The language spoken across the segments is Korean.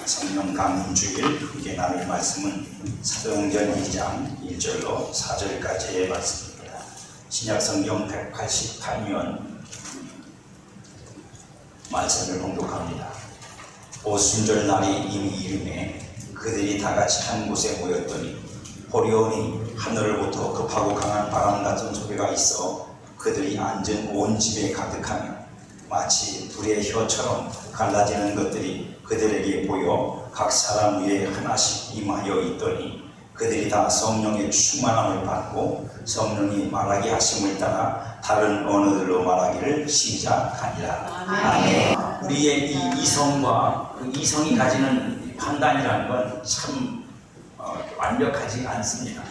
성령 강림주일 함께 나눌 말씀은 사도행전 2장 1절로 4절까지의 말씀입니다. 신약성경 188면 말씀을 봉독합니다. 오순절 날이 이미 이름에 그들이 다같이 한 곳에 모였더니 보리오니 하늘로부터 급하고 강한 바람 같은 소리가 있어 그들이 앉은 온 집에 가득하며 마치 불의 혀처럼 갈라지는 것들이 그들에게 보여 각 사람 위에 하나씩 임하여 있더니 그들이 다 성령의 충만함을 받고 성령이 말하게 하심을 따라 다른 언어들로 말하기를 시작하니라. 아멘. 우리의 이 이성과 그 이성이 가지는 판단이라는 건 참 완벽하지 않습니다.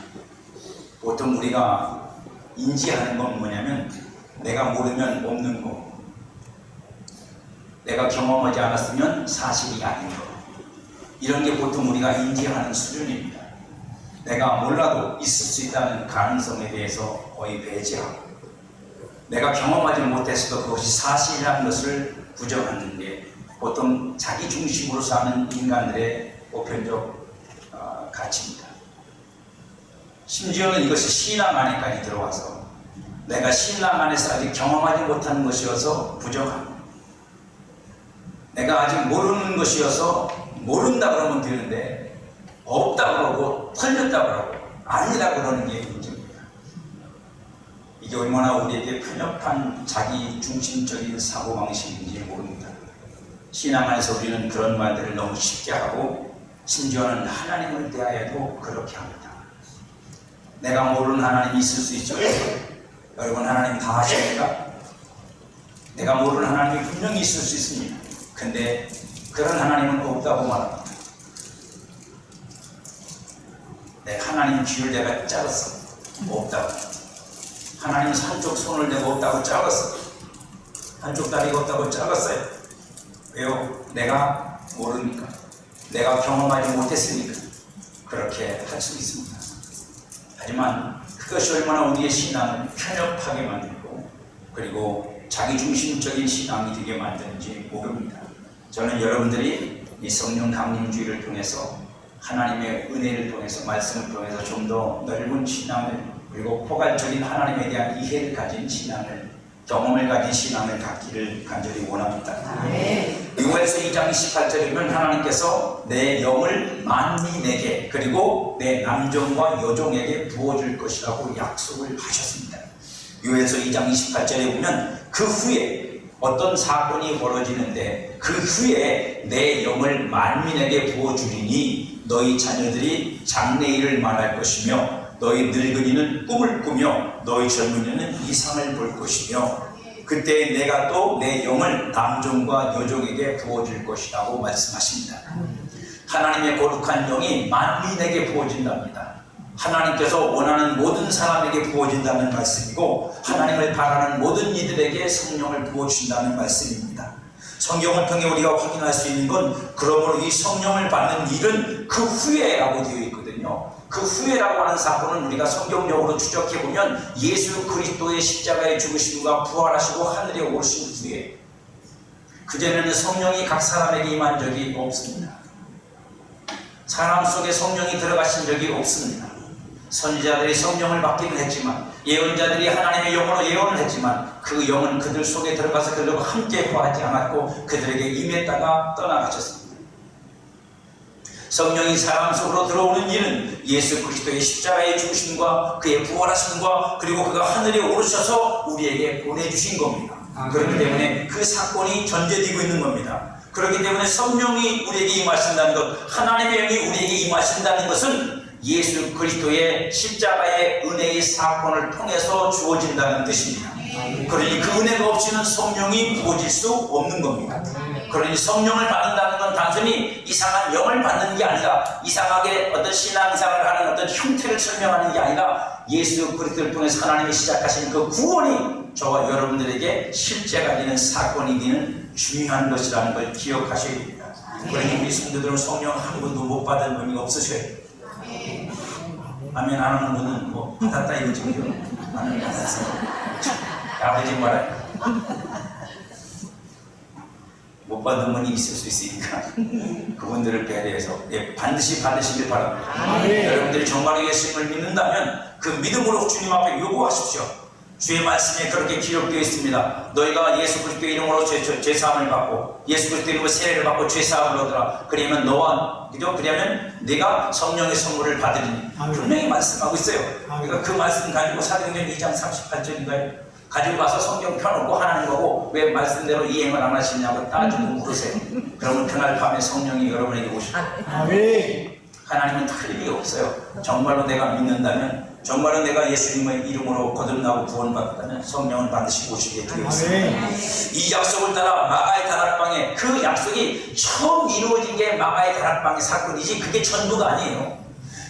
보통 우리가 인지하는 건 뭐냐면 내가 모르면 없는 거, 내가 경험하지 않았으면 사실이 아닌 거, 이런 게 보통 우리가 인지하는 수준입니다. 내가 몰라도 있을 수 있다는 가능성에 대해서 거의 배제하고 내가 경험하지 못했어도 그것이 사실이라는 것을 부정하는 게 보통 자기 중심으로 사는 인간들의 보편적 가치입니다. 심지어는 이것이 신앙 안에까지 들어와서 내가 신앙 안에서 아직 경험하지 못하는 것이어서 부정합니다. 내가 아직 모르는 것이어서 모른다 그러면 되는데 없다 그러고 틀렸다 그러고 아니라 그러는 게 문제입니다. 이게 얼마나 우리에게 편협한 자기 중심적인 사고방식인지 모릅니다. 신앙 안에서 우리는 그런 말들을 너무 쉽게 하고 심지어는 하나님을 대하여도 그렇게 합니다. 내가 모르는 하나님이 있을 수 있죠. 여러분, 하나님 다 아십니까? 내가 모르는 하나님이 분명히 있을 수 있습니다. 근데 그런 하나님은 없다고 말합니다. 내 하나님 귀를 내가 잘랐어. 없다고. 하나님 한쪽 손을 내가 없다고 잘랐어. 한쪽 다리가 없다고 잘랐어요. 왜요? 내가 모르니까. 내가 경험하지 못했으니까 그렇게 할 수 있습니다. 하지만 그것이 얼마나 우리의 신앙을 편협하게 만들고 그리고 자기중심적인 신앙이 되게 만드는지 모릅니다. 저는 여러분들이 이 성령 강림주의를 통해서 하나님의 은혜를 통해서 말씀을 통해서 좀 더 넓은 신앙을 그리고 포괄적인 하나님에 대한 이해를 가진 신앙을 경험을 가진 신앙을 갖기를 간절히 원합니다. 요한일서 2장 28절이면 하나님께서 내 영을 만민에게 그리고 내 남종과 여종에게 부어줄 것이라고 약속을 하셨습니다. 요한일서 2장 28절에 보면 그 후에 어떤 사건이 벌어지는데 그 후에 내 영을 만민에게 부어주리니 너희 자녀들이 장래일을 말할 것이며 너희 늙은이는 꿈을 꾸며 너희 젊은이는 이상을 볼 것이며 그때 내가 또 내 영을 남종과 여종에게 부어줄 것이라고 말씀하십니다. 하나님의 거룩한 영이 만민에게 부어진답니다. 하나님께서 원하는 모든 사람에게 부어진다는 말씀이고 하나님을 바라는 모든 이들에게 성령을 부어주신다는 말씀입니다. 성경을 통해 우리가 확인할 수 있는 건 그러므로 이 성령을 받는 일은 그 후에라고 되어 있거든요. 그 후에라고 하는 사건은 우리가 성경적으로 추적해보면 예수 그리스도의 십자가의 죽으심과 부활하시고 하늘에 오르신 후에 그전에는 성령이 각 사람에게 임한 적이 없습니다. 사람 속에 성령이 들어가신 적이 없습니다. 선지자들이 성령을 받기는 했지만 예언자들이 하나님의 영으로 예언을 했지만 그 영은 그들 속에 들어가서 그들과 함께 거하지 않았고 그들에게 임했다가 떠나가셨습니다. 성령이 사람 속으로 들어오는 일은 예수 그리스도의 십자가의 죽으심과 그의 부활하심과 그리고 그가 하늘에 오르셔서 우리에게 보내주신 겁니다. 그렇기 때문에 그 사건이 전제되고 있는 겁니다. 그렇기 때문에 성령이 우리에게 임하신다는 것, 하나님의 영이 우리에게 임하신다는 것은 예수 그리스도의 십자가의 은혜의 사건을 통해서 주어진다는 뜻입니다. 그러니 그 은혜가 없이는 성령이 부어질 수 없는 겁니다. 그러니 성령을 받는다는 건 단순히 이상한 영을 받는 게 아니라 이상하게 어떤 신앙생활을 하는 어떤 형태를 설명하는 게 아니라 예수 그리스도를 통해서 하나님이 시작하신 그 구원이 저와 여러분들에게 실제가 되는 사건이 되는 중요한 것이라는 걸 기억하셔야 됩니다. 그러니 우리 성도들은 성령 한 번도 못 받은 분이 없으셔야 돼요. 아멘 안 하는 분은 뭐 받았다 이거지요. 나는 받았어. 아버지 말아요. 못 받는 분이 있을 수 있으니까 그분들을 배려해서 반드시 받으시길 바랍니다. 여러분들이 정말로 예수님을 믿는다면 그 믿음으로 주님 앞에 요구하십시오. 주의 말씀에 그렇게 기록되어 있습니다. 너희가 예수 그리스도의 이름으로 죄사함을 받고 예수 그리스도의 이름으로 세례를 받고 죄사함을 얻으라. 그러면 너와 그러면 네가 성령의 선물을 받으리니 분명히 말씀하고 있어요. 그러니까 그 말씀 가지고 사도행전 2장 38절인가요? 가지고 가서 성경 펴놓고 하나님 보고 왜 말씀대로 이행을 안 하시냐고 따지고 물으세요. 그러면 그날 밤에 성령이 여러분에게 오시고 하나님은 틀릴 게 없어요. 정말로 내가 믿는다면, 정말로 내가 예수님의 이름으로 거듭나고 구원받았다면 성령을 반드시 오시게 되어 있습니다. 이 약속을 따라 마가의 다락방에, 그 약속이 처음 이루어진 게 마가의 다락방의 사건이지 그게 전부가 아니에요.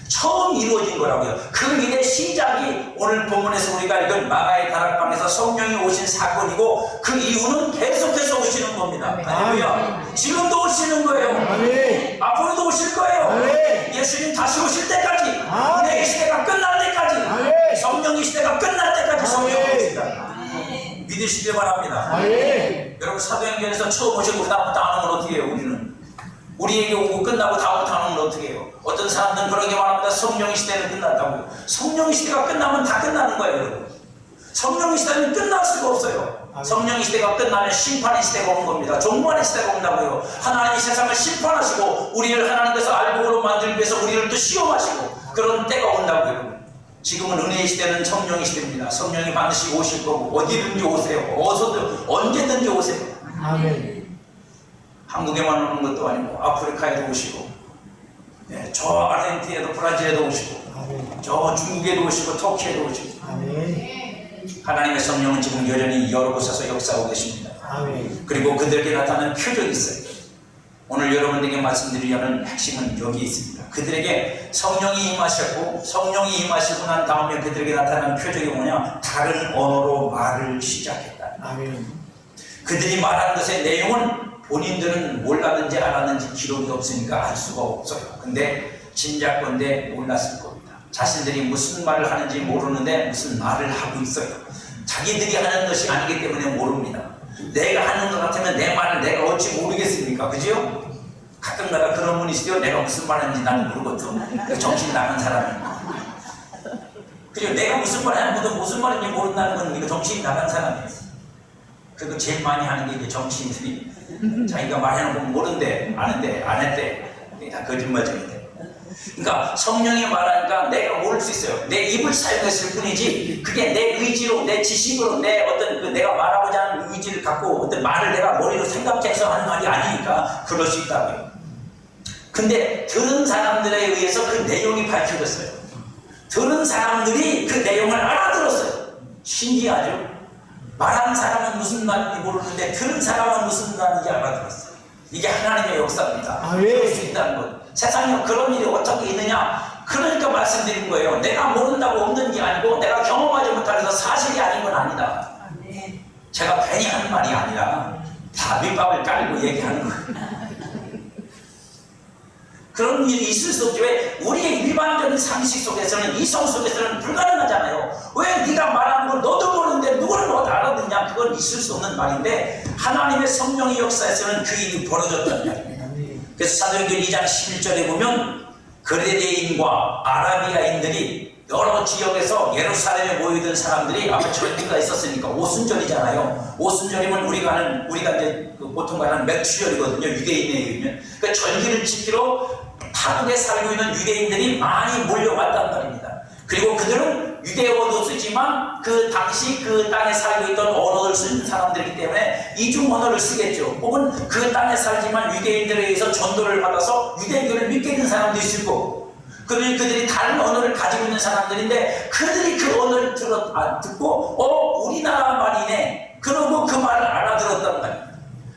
처음 이루어진 거라고요. 그 일의 시작이 오늘 본문에서 우리가 읽은 마가의 다락방에서 성령이 오신 사건이고 그 이후는 계속해서 오시는 겁니다. 할렐루야. 지금도 오시는 거예요. 앞으로도 오실 거예요. 예수님 다시 오실 때까지, 은혜의 시대가 끝날 때까지, 성령의 시대가 끝날 때까지 성령이 오신다. 믿으시길 바랍니다. 여러분 사도행전에서 처음 오시고 그 다음부터 안 오면 어떻게 해요? 우리에게 오고 끝나고 다음부터 안 오면 어떻게 해요? 어떤 사람들은 그렇게 말합니다. 성령의 시대는 끝났다고. 성령의 시대가 끝나면 다 끝나는 거예요, 여러분. 성령의 시대는 끝날 수가 없어요. 성령의 시대가 끝나면 심판의 시대가 오는 겁니다. 종말의 시대가 온다고요. 하나님이 세상을 심판하시고 우리를 하나님께서 알복으로 만들기 위해서 우리를 또 시험하시고 그런 때가 온다고요. 지금은 은혜의 시대는 성령의 시대입니다. 성령이 반드시 오실 거고 어디든지 오세요. 어서든 언제든지 오세요. 한국에만 오는 것도 아니고 아프리카에도 오시고, 저 아르헨티나에도 브라질에도 오시고, 저 중국에도 오시고 터키에도 오시고. 하나님의 성령은 지금 여전히 여러 곳에서 역사하고 계십니다. 그리고 그들에게 나타나는 표적이 있어요. 오늘 여러분들에게 말씀드리려는 핵심은 여기 있습니다. 그들에게 성령이 임하셨고 성령이 임하시고 난 다음에 그들에게 나타나는 표적이 뭐냐? 다른 언어로 말을 시작했다. 그들이 말한 것의 내용은 본인들은 몰랐는지 알았는지 기록이 없으니까 알 수가 없어요. 근데 짐작건대 몰랐을 겁니다. 자신들이 무슨 말을 하는지 모르는데 무슨 말을 하고 있어요. 자기들이 하는 것이 아니기 때문에 모릅니다. 내가 하는 것 같으면 내 말을 내가 어찌 모르겠습니까? 그죠? 가끔가다 그런 분이 있어요. 내가 무슨 말 하는지 나는 모르거든. 정신 나간 사람이에요. 그죠? 내가 무슨 말 하는지도 무슨 말인지 모른다는 건 이거 정신이 나간 사람이에요. 그리고 제일 많이 하는 게 이제 정치인들이 자기가 말해놓고 모른대, 아는데, 안 했대. 다 거짓말쟁이대. 그러니까 성령이 말하니까 내가 모를 수 있어요. 내 입을 사용했을 뿐이지 그게 내 의지로, 내 지식으로, 내 어떤 내가 말하고자 하는 의지를 갖고 어떤 말을 내가 머리로 생각해서 하는 말이 아니니까 그럴 수 있다고요. 근데 들은 사람들에 의해서 그 내용이 밝혀졌어요. 들은 사람들이 그 내용을 알아들었어요. 신기하죠? 말하는 사람은 무슨 말인지 모르는데 들은 사람은 무슨 말인지 알아들었어요. 이게 하나님의 역사입니다. 그럴 수 있다는 것. 세상에 그런 일이 어떻게 있느냐? 그러니까 말씀드린 거예요. 내가 모른다고 없는 게 아니고 내가 경험하지 못해서 사실이 아닌 건 아니다. 제가 괜히 하는 말이 아니라 다 밑밥을 깔고 얘기하는 거예요. 그런 일이 있을 수 없지. 왜? 우리의 일반적인 상식 속에서는, 이성 속에서는 불가능하잖아요. 왜 네가 말하는 걸 너도 모르는데 누구를 못 알아듣냐? 그건 있을 수 없는 말인데 하나님의 성령의 역사에서는 그 일이 벌어졌단 말입니다. 그래서 사도행전 2장 11절에 보면 그레네인과 아라비아인들이 여러 지역에서 예루살렘에 모이던 사람들이 앞에 절기가 있었으니까 오순절이잖아요. 오순절이면 우리가 이제 보통 말하는 맥추절이거든요. 유대인에 의하면. 그 절기를 지키러 타국에 살고 있는 유대인들이 많이 몰려왔단 말입니다. 그리고 그들은 유대어도 쓰지만 그 당시 그 땅에 살고 있던 언어를 쓰는 사람들이기 때문에 이중 언어를 쓰겠죠. 혹은 그 땅에 살지만 유대인들에 의해서 전도를 받아서 유대교를 믿게 된 사람도 있을 거고, 그들이 다른 언어를 가지고 있는 사람들인데 그들이 그 언어를 듣고 우리나라 말이네 그러고 그 말을 알아들었단 말이에요.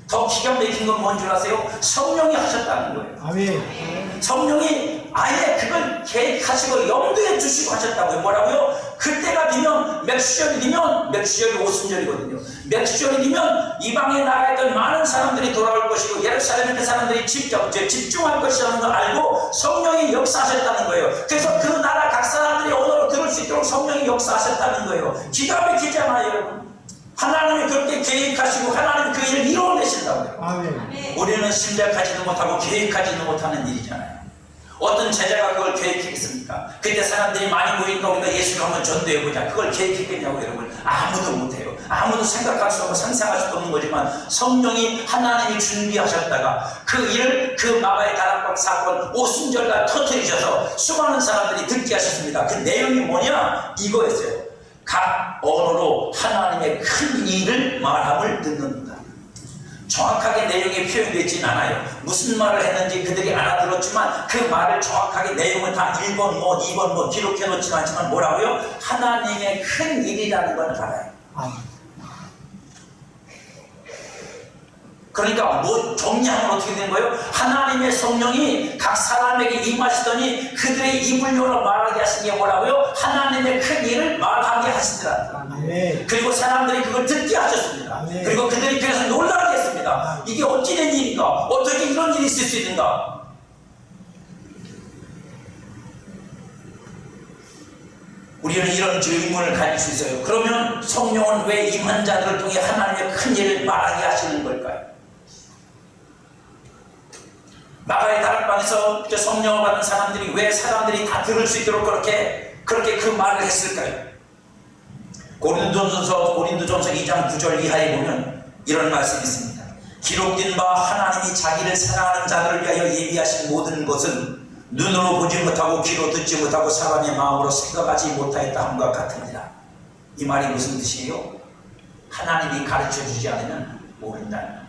더 기가 막힌 건 뭔 줄 아세요? 성령이 하셨다는 거예요. 아멘. 성령이 아예 그걸 계획하시고 염두에 두시고 하셨다고요. 뭐라고요? 그때가 되면 맥주절이 되면, 맥주절이 오순절이거든요. 맥주절이 되면 이방의 나라에 있던 많은 사람들이 돌아올 것이고 예루살렘에 그 사람들이 직접 집중할 것이라는 걸 알고 성령이 역사하셨다는 거예요. 그래서 그 나라 각 사람들이 언어로 들을 수 있도록 성령이 역사하셨다는 거예요. 기가 막히잖아요, 여러분. 하나님이 그렇게 계획하시고 하나님이 그 일을 이루어내신다고요. 아멘. 우리는 생각하지도 못하고 계획하지도 못하는 일이잖아요. 어떤 제자가 그걸 계획했습니까? 그때 사람들이 많이 모이니까 우리가 예수를 한번 전도해보자. 그걸 계획했겠냐고 여러분. 아무도 못해요. 아무도 생각할 수 없고 상상할 수 없는 거지만 성령이 하나님이 준비하셨다가 그 일을 그 마가의 다락방 사건 오순절날 터뜨리셔서 수많은 사람들이 듣게 하셨습니다. 그 내용이 뭐냐? 이거였어요. 각 언어로 하나님의 큰 일을 말함을 듣는다. 정확하게 내용이 표현되진 않아요. 무슨 말을 했는지 그들이 알아들었지만 그 말을 정확하게 내용을 다 1번 뭐 2번 뭐 기록해 놓지는 않지만 뭐라고요? 하나님의 큰 일이라는 걸 알아요. 그러니까 뭐 정리하면 어떻게 된 거예요? 하나님의 성령이 각 사람에게 임하시더니 그들의 입을 열어 말하게 하신 게 뭐라고요? 하나님의 큰 일을 말하게 하시더라. 그리고 사람들이 그걸 듣게 하셨습니다. 그리고 그들이 그래서 놀라게 했습니다. 이게 어찌 된 일인가? 어떻게 이런 일이 있을 수 있는가? 우리는 이런 의문을 가질 수 있어요. 그러면 성령은 왜 임한 자들을 통해 하나님의 큰 일을 말하게 하시는 걸까요? 마가의 다락방에서 성령을 받은 사람들이 왜 사람들이 다 들을 수 있도록 그렇게 그 말을 했을까요? 고린도전서 2장 9절 이하에 보면 이런 말씀이 있습니다. 기록된 바 하나님이 자기를 사랑하는 자들을 위하여 예비하신 모든 것은 눈으로 보지 못하고 귀로 듣지 못하고 사람의 마음으로 생각하지 못하였다 함과 같으니라. 이 말이 무슨 뜻이에요? 하나님이 가르쳐 주지 않으면 모른다는.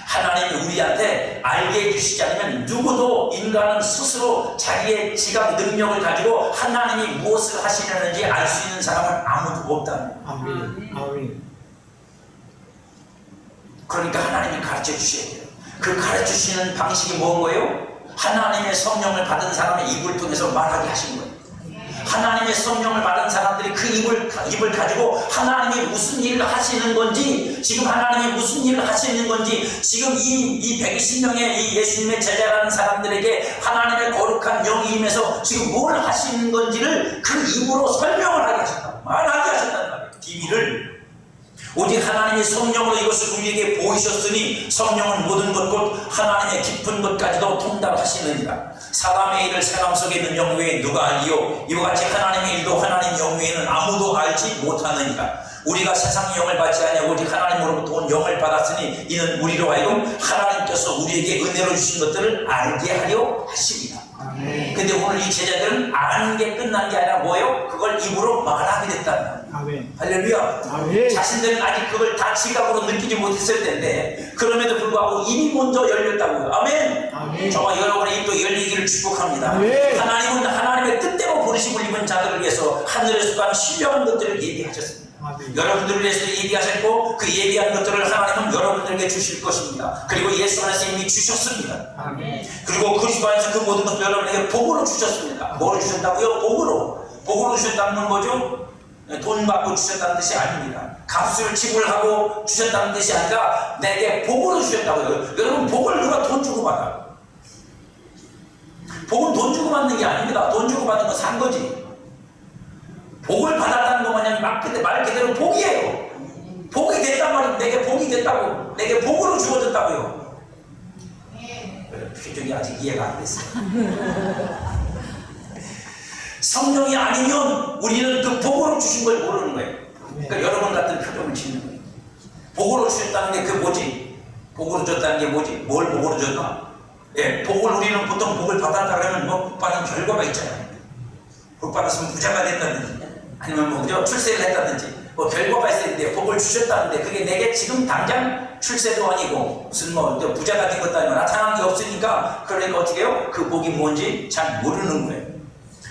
하나님이 우리한테 알게 해주시지 않으면 누구도 인간은 스스로 자기의 지각 능력을 가지고 하나님이 무엇을 하시려는지 알 수 있는 사람은 아무도 없다는. 아멘. 그러니까 하나님이 가르쳐 주셔야 돼요. 그 가르쳐 주시는 방식이 뭔 거예요? 하나님의 성령을 받은 사람의 입을 통해서 말하게 하신 거예요. 하나님의 성령을 받은 사람들이 그 입을 가지고 하나님이 무슨 일을 하시는 건지, 지금 하나님이 무슨 일을 하시는 건지, 지금 이 120명의 이 예수님의 제자라는 사람들에게 하나님의 거룩한 영이 임해서 지금 뭘 하시는 건지를 그 입으로 설명을 하게 하셨다. 말하게 하셨다는 말이에요. 비밀을. 오직 하나님의 성령으로 이것을 우리에게 보이셨으니 성령은 모든 것 곧 하나님의 깊은 것까지도 통달하시느니라. 사람의 일을 사람 속에 있는 영 외에 누가 알리요? 이와 같이 하나님의 일도 하나님 영 외에는 아무도 알지 못하느니라. 우리가 세상 영을 받지 아니하고 오직 하나님으로부터 온 영을 받았으니 이는 우리로 하여금 하나님께서 우리에게 은혜로 주신 것들을 알게 하려 하십니다. 근데 오늘 이 제자들은 아는 게 끝난 게 아니라 뭐예요? 그걸 입으로 말하게 됐다는 거예요. 할렐루야. 자신들은 아직 그걸 다 지각으로 느끼지 못했을 텐데 그럼에도 불구하고 입이 먼저 열렸다고요. 아멘. 저와 여러분의 입도 열리기를 축복합니다. 하나님은 하나님의 뜻대로 부르심을 입은 자들을 위해서 하늘에서 간 신령한 것들을 예비하셨습니다. 여러분들을 위해서 예비하셨고 그 예비한 것들을 하나님은 여러분들에게 주실 것입니다. 그리고 예수 안에서 이미 주셨습니다. 그리고 그리스도 안에서 그 모든 것을 여러분에게 복으로 주셨습니다. 뭐로 주셨다고요? 복으로 주셨다는 건 뭐죠? 돈 받고 주셨다는 뜻이 아닙니다. 값을 지불하고 주셨다는 뜻이 아니라 내게 복으로 주셨다고요. 여러분, 복을 누가 돈 주고 받아요? 복은 돈 주고 받는 게 아닙니다. 돈 주고 받는 건 산 거지. 복을 받았다는 거 뭐냐면 말 그대로 복이에요. 복이 됐단 말이에요. 내게 복이 됐다고. 내게 복으로 주어졌다고요. 표정이 아직 이해가 안 됐어요. 성령이 아니면 우리는 그 복으로 주신 걸 모르는 거예요. 그러니까 여러분 같은 표정을 짓는 거예요. 복으로 주셨다는 게 그 뭐지? 복으로 줬다는 게 뭐지? 뭘 복으로 줬나? 예, 복을 우리는 보통 복을 받았다 그러면 뭐 복 받은 결과가 있잖아요. 복 받았으면 부자가 됐다든지 아니면 뭐 그죠? 출세를 했다든지 뭐 결과가 있을 텐데 복을 주셨다는데 그게 내게 지금 당장 출세도 아니고 무슨 뭐 부자가 된 것도 아니고 나타난 게 없으니까 그러니까 어떻게 해요? 그 복이 뭔지 잘 모르는 거예요.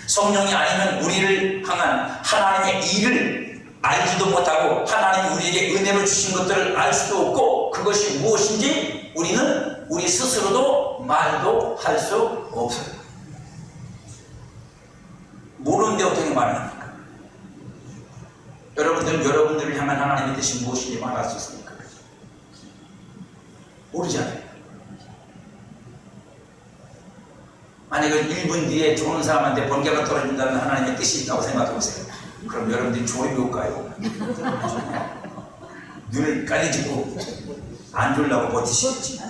성령이 아니면 우리를 향한 하나님의 일을 알지도 못하고 하나님이 우리에게 은혜로 주신 것들을 알 수도 없고 그것이 무엇인지 우리는 우리 스스로도 말도 할 수 없어요. 모르는데 어떻게 말합니까? 여러분들을 향한 하나님의 뜻이 무엇인지 말할 수 있습니까? 모르잖아요. 만약에 1분 뒤에 좋은 사람한테 번개가 떨어진다는 하나님의 뜻이 있다고 생각해 보세요. 그럼 여러분들이 졸이 올까요? 눈을 까리지고 안 졸라고 버티시겠지.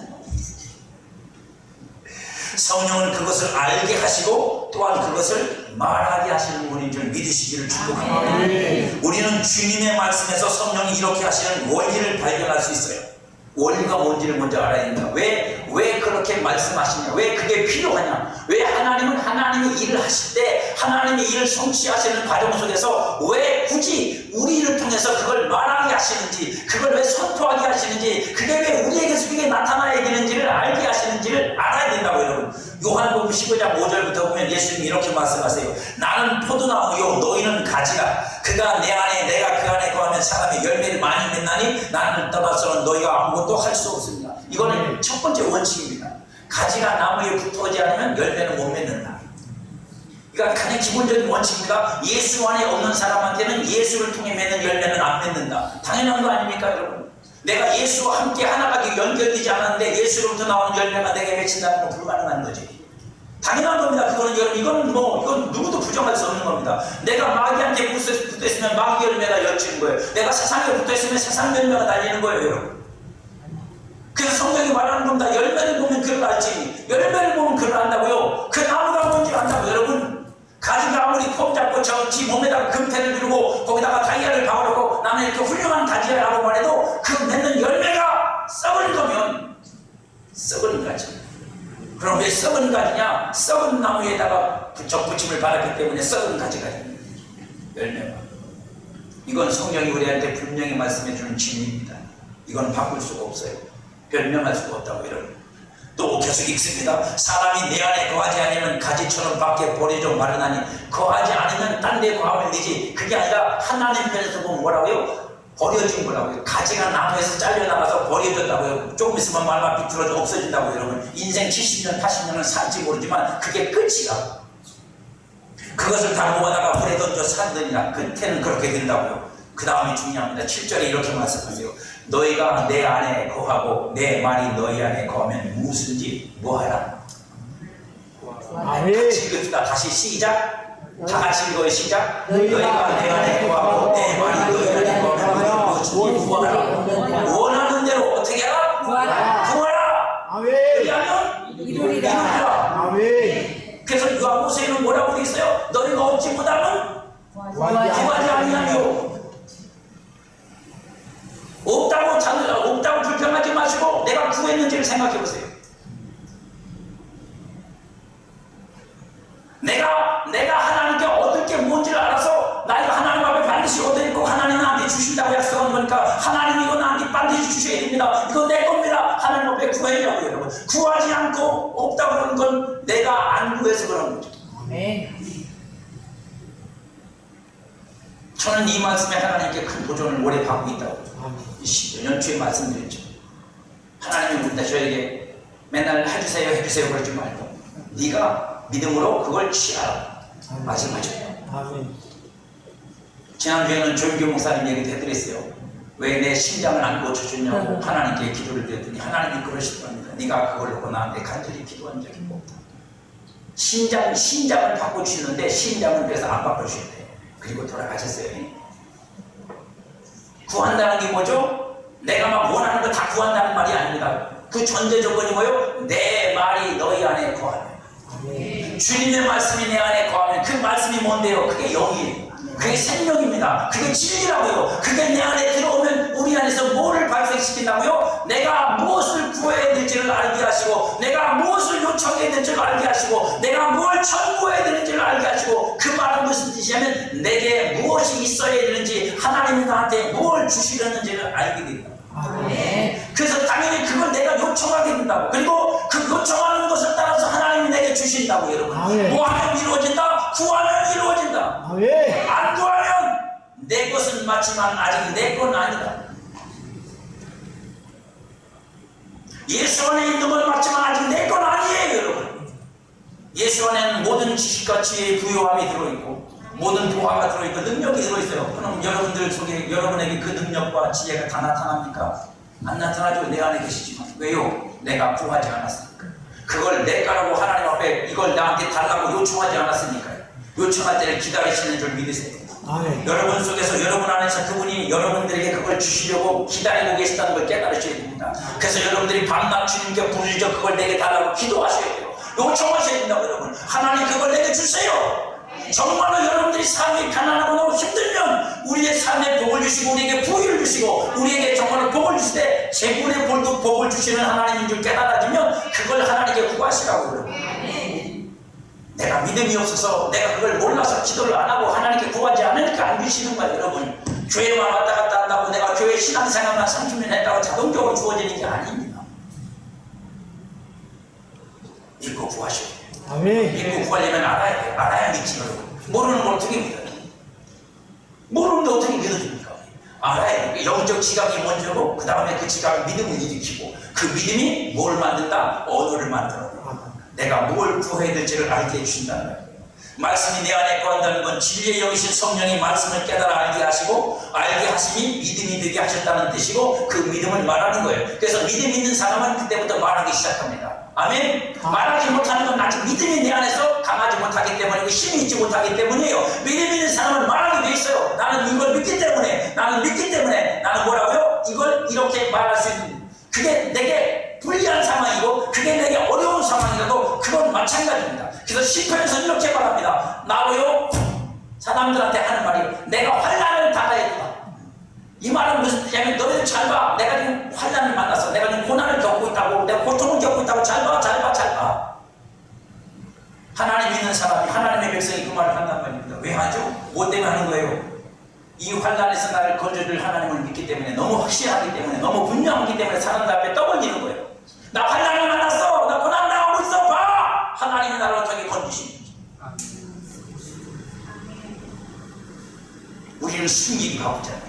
성령은 그것을 알게 하시고 또한 그것을 말하게 하시는 분인 줄 믿으시기를 축복합니다. 우리는 주님의 말씀에서 성령이 이렇게 하시는 원리를 발견할 수 있어요. 원리가 뭔지를 먼저 알아야 된다. 왜 그렇게 말씀하시냐? 왜 그게 필요하냐? 왜 하나님은 하나님의 일을 하실 때 하나님의 일을 성취하시는 과정 속에서 왜 굳이 우리를 통해서 그걸 말하게 하시는지, 그걸 왜 선포하게 하시는지, 그게 왜 우리에게서 그게 나타나야 되는지를 알게 하시는지를 알아야 된다고 여러분. 요한복음 15장 5절부터 보면 예수님이 이렇게 말씀하세요. 나는 포도나무요 너희는 가지라. 그가 내 안에 내가 그 안에 거하면 사람이 열매를 많이 맺나니 나는 떠나서는 너희가 아무것도 할 수 없습니다. 이거는 첫 번째 원칙입니다. 가지가 나무에 붙어오지 않으면 열매는 못 맺는다. 그러니까 가장 기본적인 원칙입니다. 예수 안에 없는 사람한테는 예수를 통해 맺는 열매는 안 맺는다. 당연한 거 아닙니까 여러분? 내가 예수와 함께 하나가 연결되지 않았는데 예수로부터 나오는 열매가 내게 맺힌다는 건 불가능한 거지. 당연한 겁니다. 그거는 여러분, 이건 누구도 부정할 수 없는 겁니다. 내가 마귀한테 붙어있으면 마귀 열매가 열치는 거예요. 내가 세상에 붙어있으면 세상 열매가 달리는 거예요 여러분. 그래서 성경이 말하는 겁니다. 열매를 보면 그를 알지. 열매를 보면 그를 안다고요. 그 나무가 뭔지 안다고 여러분. 가지가 아무리 폼 잡고 지 몸에다가 금태를 두르고 거기다가 다이아를 박아놓고 나는 이렇게 훌륭한 가지라고 말해도 그 맺는 열매가 썩은 거면 썩은 가지. 그럼 왜 썩은 가지냐? 썩은 나무에다가 붙임을 받았기 때문에 썩은 가지가 열매가. 이건 성경이 우리한테 분명히 말씀해 주는 진리입니다. 이건 바꿀 수가 없어요. 변명할 수가 없다고 여러분. 또 계속 읽습니다. 사람이 내 안에 거하지 않으면 가지처럼 밖에 버려져 마르나니 거하지 않으면 딴 데 거하면 되지. 그게 아니라 하나님 편에서 보면 뭐라고요? 버려진 거라고요. 가지가 나무에서 잘려나가서 버려졌다고요. 조금 있으면 말만 비틀어져 없어진다고 여러분. 인생 70년 80년은 살지 모르지만 그게 끝이라고. 그것을 다 모아다가 불에 던져 산다니라. 끝에는 그렇게 된다고요. 그 다음이 중요합니다. 7절에 이렇게 말씀하세요. 너희가 내 안에 거하고 내 말이 너희 안에 거하면 무엇인지 뭐하라. 같이 읽읍시다. 다시 시작. 다 같이 읽어요. 시작. 너희가 내 안에 거하고 내 말이 너희 안에 거하면 무엇인지 구하라. 원하는 대로 어떻게 하라? 구하라. 그리하면 이루리라. 그래서 요한복음에는 뭐라고 되어 있어요? 너희가 얻지 못하면 구하지 아니하며. 없다고 불평하지 마시고 내가 구했는지를 생각해 보세요. 내가 하나님께 얻을 게 뭔지를 알아서 나 이거 하나님 앞에 반드시 얻을 거 하나님 나한테 주신다고 약속한 거니까 하나님 이거 나한테 반드시 주셔야 됩니다. 이거 내 겁니다. 하나님 앞에 구하려고 여러분. 구하지 않고 없다고 그러는 건 내가 안 구해서 그런 거죠. 저는 이 말씀에 하나님께 큰 도전을 오래 받고 있다고 연초에 말씀드렸죠. 하나님이 우리 저에게 맨날 해주세요 그러지 말고 네가 믿음으로 그걸 취하라 말씀하죠. 지난주에는 조윤교 목사님 얘기도 해드렸어요. 왜 내 심장을 안 고쳐주냐고 하나님께 기도를 드렸더니 하나님이 그러시더랍니다. 네가 그걸 놓고 나한테 간절히 기도한 적이 없다. 심장을 바꿔주시는데 심장은 그래서 안 바꿔주셔야 돼요. 그리고 돌아가셨어요. 구한다는 게 뭐죠? 내가 막 원하는 거 다 구한다는 말이 아닙니다. 그 전제 조건이 뭐예요? 내 말이 너희 안에 거하면. 주님의 말씀이 내 안에 거하면 그 말씀이 뭔데요? 그게 영이에요. 그게 생명입니다. 그게 진리라고요. 그게 내 안에 들어오면 우리 안에서 뭐를 발생시킨다고요? 내가 무엇을 구해야 될지를 알게 하시고 내가 무엇을 요청해야 될지를 알게 하시고 내가 뭘 청구해야 되는지를 알게 하시고 그 말은 무슨 뜻이냐면 내게 무엇이 있어야 되는지 하나님이 나한테 뭘 주시려는지를 알게 된다. 그래서 당연히 그걸 내가 요청하게 된다고. 그리고 그 요청하는 것을 따라서 하나님이 내게 주신다고 여러분. 뭐하면 이루어진다? 구하면 이루어진다. 안 구하면 내 것은 맞지만 아직 내 건 아니다. 예수 안에 있는 건 맞지만 아직 내 건 아니에요 여러분. 예수 안에는 모든 지식과 지혜의 부요함이 들어있고 모든 보화가 들어있고 능력이 들어있어요. 그럼 여러분들 속에 여러분에게 그 능력과 지혜가 다 나타납니까? 안 나타나죠. 내 안에 계시지만. 왜요? 내가 구하지 않았으니까. 그걸 내 거라고 하나님 앞에 이걸 나한테 달라고 요청하지 않았으니까요. 요청할 때를 기다리시는 줄 믿으세요. 아멘. 여러분 속에서 여러분 안에서 그분이 여러분들에게 그걸 주시려고 기다리고 계시다는 걸 깨달으셔야 됩니다. 그래서 여러분들이 밤낮 주님께 부르짖어 그걸 내게 달라고 기도하셔야 돼요. 요청하셔야 된다고 여러분. 하나님 그걸 내게 주세요. 정말로 여러분들이 삶이 가난하고 너무 힘들면 우리의 삶에 복을 주시고 우리에게 부유를 주시고 우리에게 정말로 복을 주실 때 재물의 볼도 복을 주시는 하나님인 줄 깨달아지면 그걸 하나님께 구하시라고 여러분. 내가 믿음이 없어서 내가 그걸 몰라서 기도를 안 하고 하나님께 구하지 않으니까 안 주시는 거예요 여러분. 교회만 왔다 갔다 한다고 내가 교회 신앙생활만 30년 했다고 자동적으로 주어지는 게 아닙니다. 믿고 구하셔야 돼요. 아멘. 믿고 구하려면 알아야 돼요. 알아야 믿지 여러분. 모르는 걸 어떻게 믿어요? 모르는데 어떻게 믿어줍니까? 알아야 돼요. 영적 지각이 먼저고 그 다음에 그 지각이 믿음을 일으키고 그 믿음이 뭘 만든다? 언어를 만들어요. 내가 뭘 구해야 될지를 알게 해주신다는 거예요. 말씀이 내 안에 거한다는 건 진리의 영이신 성령이 말씀을 깨달아 알게 하시고 알게 하심이 믿음이 되게 하셨다는 뜻이고 그 믿음을 말하는 거예요. 그래서 믿음 있는 사람은 그때부터 말하기 시작합니다. 아멘. 말하지 못하는 건 아직 믿음이 내 안에서 강하지 못하기 때문이고 힘이 있지 못하기 때문이에요. 믿음 있는 사람은 말하게 돼 있어요. 나는 이걸 믿기 때문에 나는 뭐라고요? 이걸 이렇게 말할 수 있는 그게 내게 불리한 상황이고 그게 내게 어려운 상황이라도 그건 마찬가지입니다. 그래서 시편에서 이렇게 말합니다. 나로요 사람들한테 하는 말이 내가 환난을 당하였다. 이 말은 무슨 뜻이냐면 너희들 잘 봐. 내가 지금 환난을 만났어. 내가 지금 고난을 겪고 있다고. 내가 고통을 겪고 있다고. 잘 봐. 하나님 믿는 사람이 하나님의 백성이 그 말을 한단 말입니다. 왜 하죠? 뭐 때문에 하는 거예요? 이 환난에서 나를 건져줄 하나님을 믿기 때문에 너무 확실하기 때문에 너무 분명하기 때문에 사람들 앞에 떠벌리는 거예요. 나 환난을 만났어. 나 고난 당하고 있어. 봐. 하나님이 나를 어떻게 건지십니까? 우리는 숨기기 가보잖아요.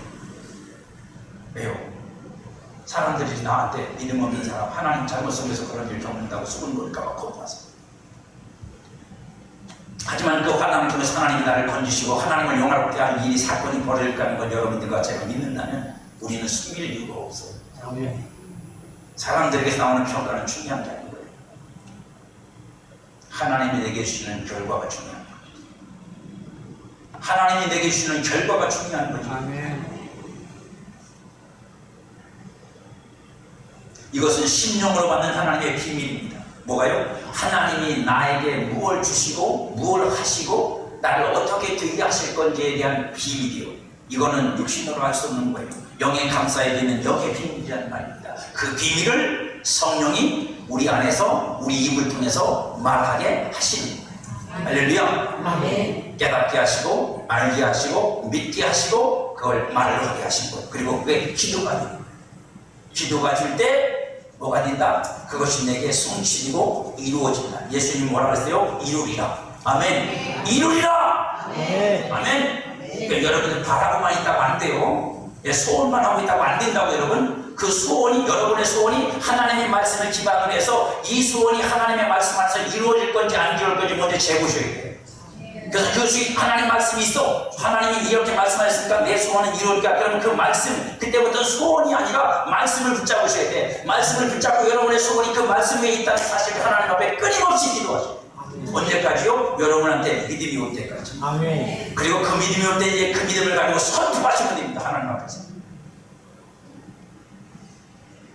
왜요? 사람들이 나한테 믿음 없는 사람 하나님 잘못 속에서 그런 일 겪는다고 수군 걸까봐 겁나서. 하지만 그 환난을 통해서 하나님이 나를 건지시고 하나님을 영화롭게 하는 일이 사건이 벌어질까는 걸 여러분들과 제가 믿는다면 우리는 숨길 이유가 없어요. 사람들에게서 나오는 평가는 중요한 게 아닌 거예요. 하나님이 내게 주시는 결과가 중요한 거예요. 하나님이 내게 주시는 결과가 중요한 거죠. 아멘. 이것은 심령으로 받는 하나님의 비밀입니다. 뭐가요? 하나님이 나에게 무엇을 주시고 무엇을 하시고 나를 어떻게 되게 하실 건지에 대한 비밀이요. 이거는 육신으로 할 수 없는 거예요. 영의 감사에 있는 영의 비밀이라는 말입니다. 그 비밀을 성령이 우리 안에서 우리 입을 통해서 말하게 하시는 거예요. 할렐루야. 아멘. 깨닫게 하시고 알게 하시고 믿게 하시고 그걸 말을 하게 하신 거예요. 그리고 그게 기도가 돼요. 기도가 줄 때 뭐가 된다? 그것이 내게 성취되고 이루어진다. 예수님 뭐라 그랬어요? 이루리라. 아멘. 이루리라. 아멘. 그러니까 여러분들 바라고만 있다고 안 돼요. 소원만 하고 있다고 안 된다고 여러분. 그 소원이 여러분의 소원이 하나님의 말씀을 기반으로 해서 이 소원이 하나님의 말씀 안에서 이루어질 건지 안 이루어질 건지 먼저 재보셔야 돼요. 그래서 그것이 하나님 말씀이 있어. 하나님이 이렇게 말씀하셨으니까 내 소원은 이루어질까? 그러면 그 말씀, 그때부터 소원이 아니라 말씀을 붙잡으셔야 돼. 말씀을 붙잡고 여러분의 소원이 그 말씀 위에 있다는 사실을 하나님 앞에 끊임없이 기도하셔야 돼. 언제까지요? 여러분한테 믿음이 올 때까지. 아멘. 그리고 그 믿음이 올 때 이제 그 믿음을 가지고 선포하시면 됩니다. 하나님 앞에서.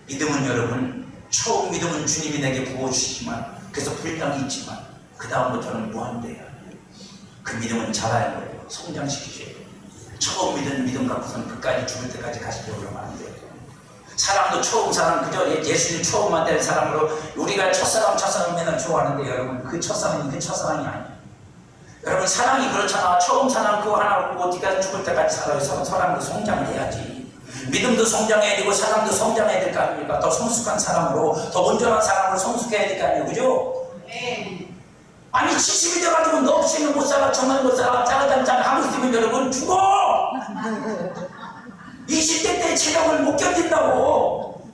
믿음은 여러분, 처음 믿음은 주님이 내게 부어주시지만, 그래서 불량이 있지만, 그 다음부터는 무한대야. 그 믿음은 자라야 거예요. 성장시키셔야 돼요. 처음 믿은 믿음 갖고서는 끝까지 죽을 때까지 가시려고 그러면 안 돼요. 사람도 처음 사람, 그저 예수님 처음 만난 사람으로 우리가 첫사랑 맨날 좋아하는데 여러분 그 첫사랑이 아니에요. 여러분 사랑이 그렇잖아. 처음 사랑 그거 하나 갖고 어디까지 죽을 때까지 살아요. 사람도 성장을 해야지. 믿음도 성장해야 되고 사람도 성장해야 될 거 아닙니까? 더 성숙한 사람으로 더 온전한 사람으로 성숙해야 될 거 아니에요. 그죠? 아니 70이 돼가지고 너 없이는 못 살아 정말 못 살아 짜라짠짠 하고 있으면 여러분 죽어. 20대 때 체력을 못 견딘다고.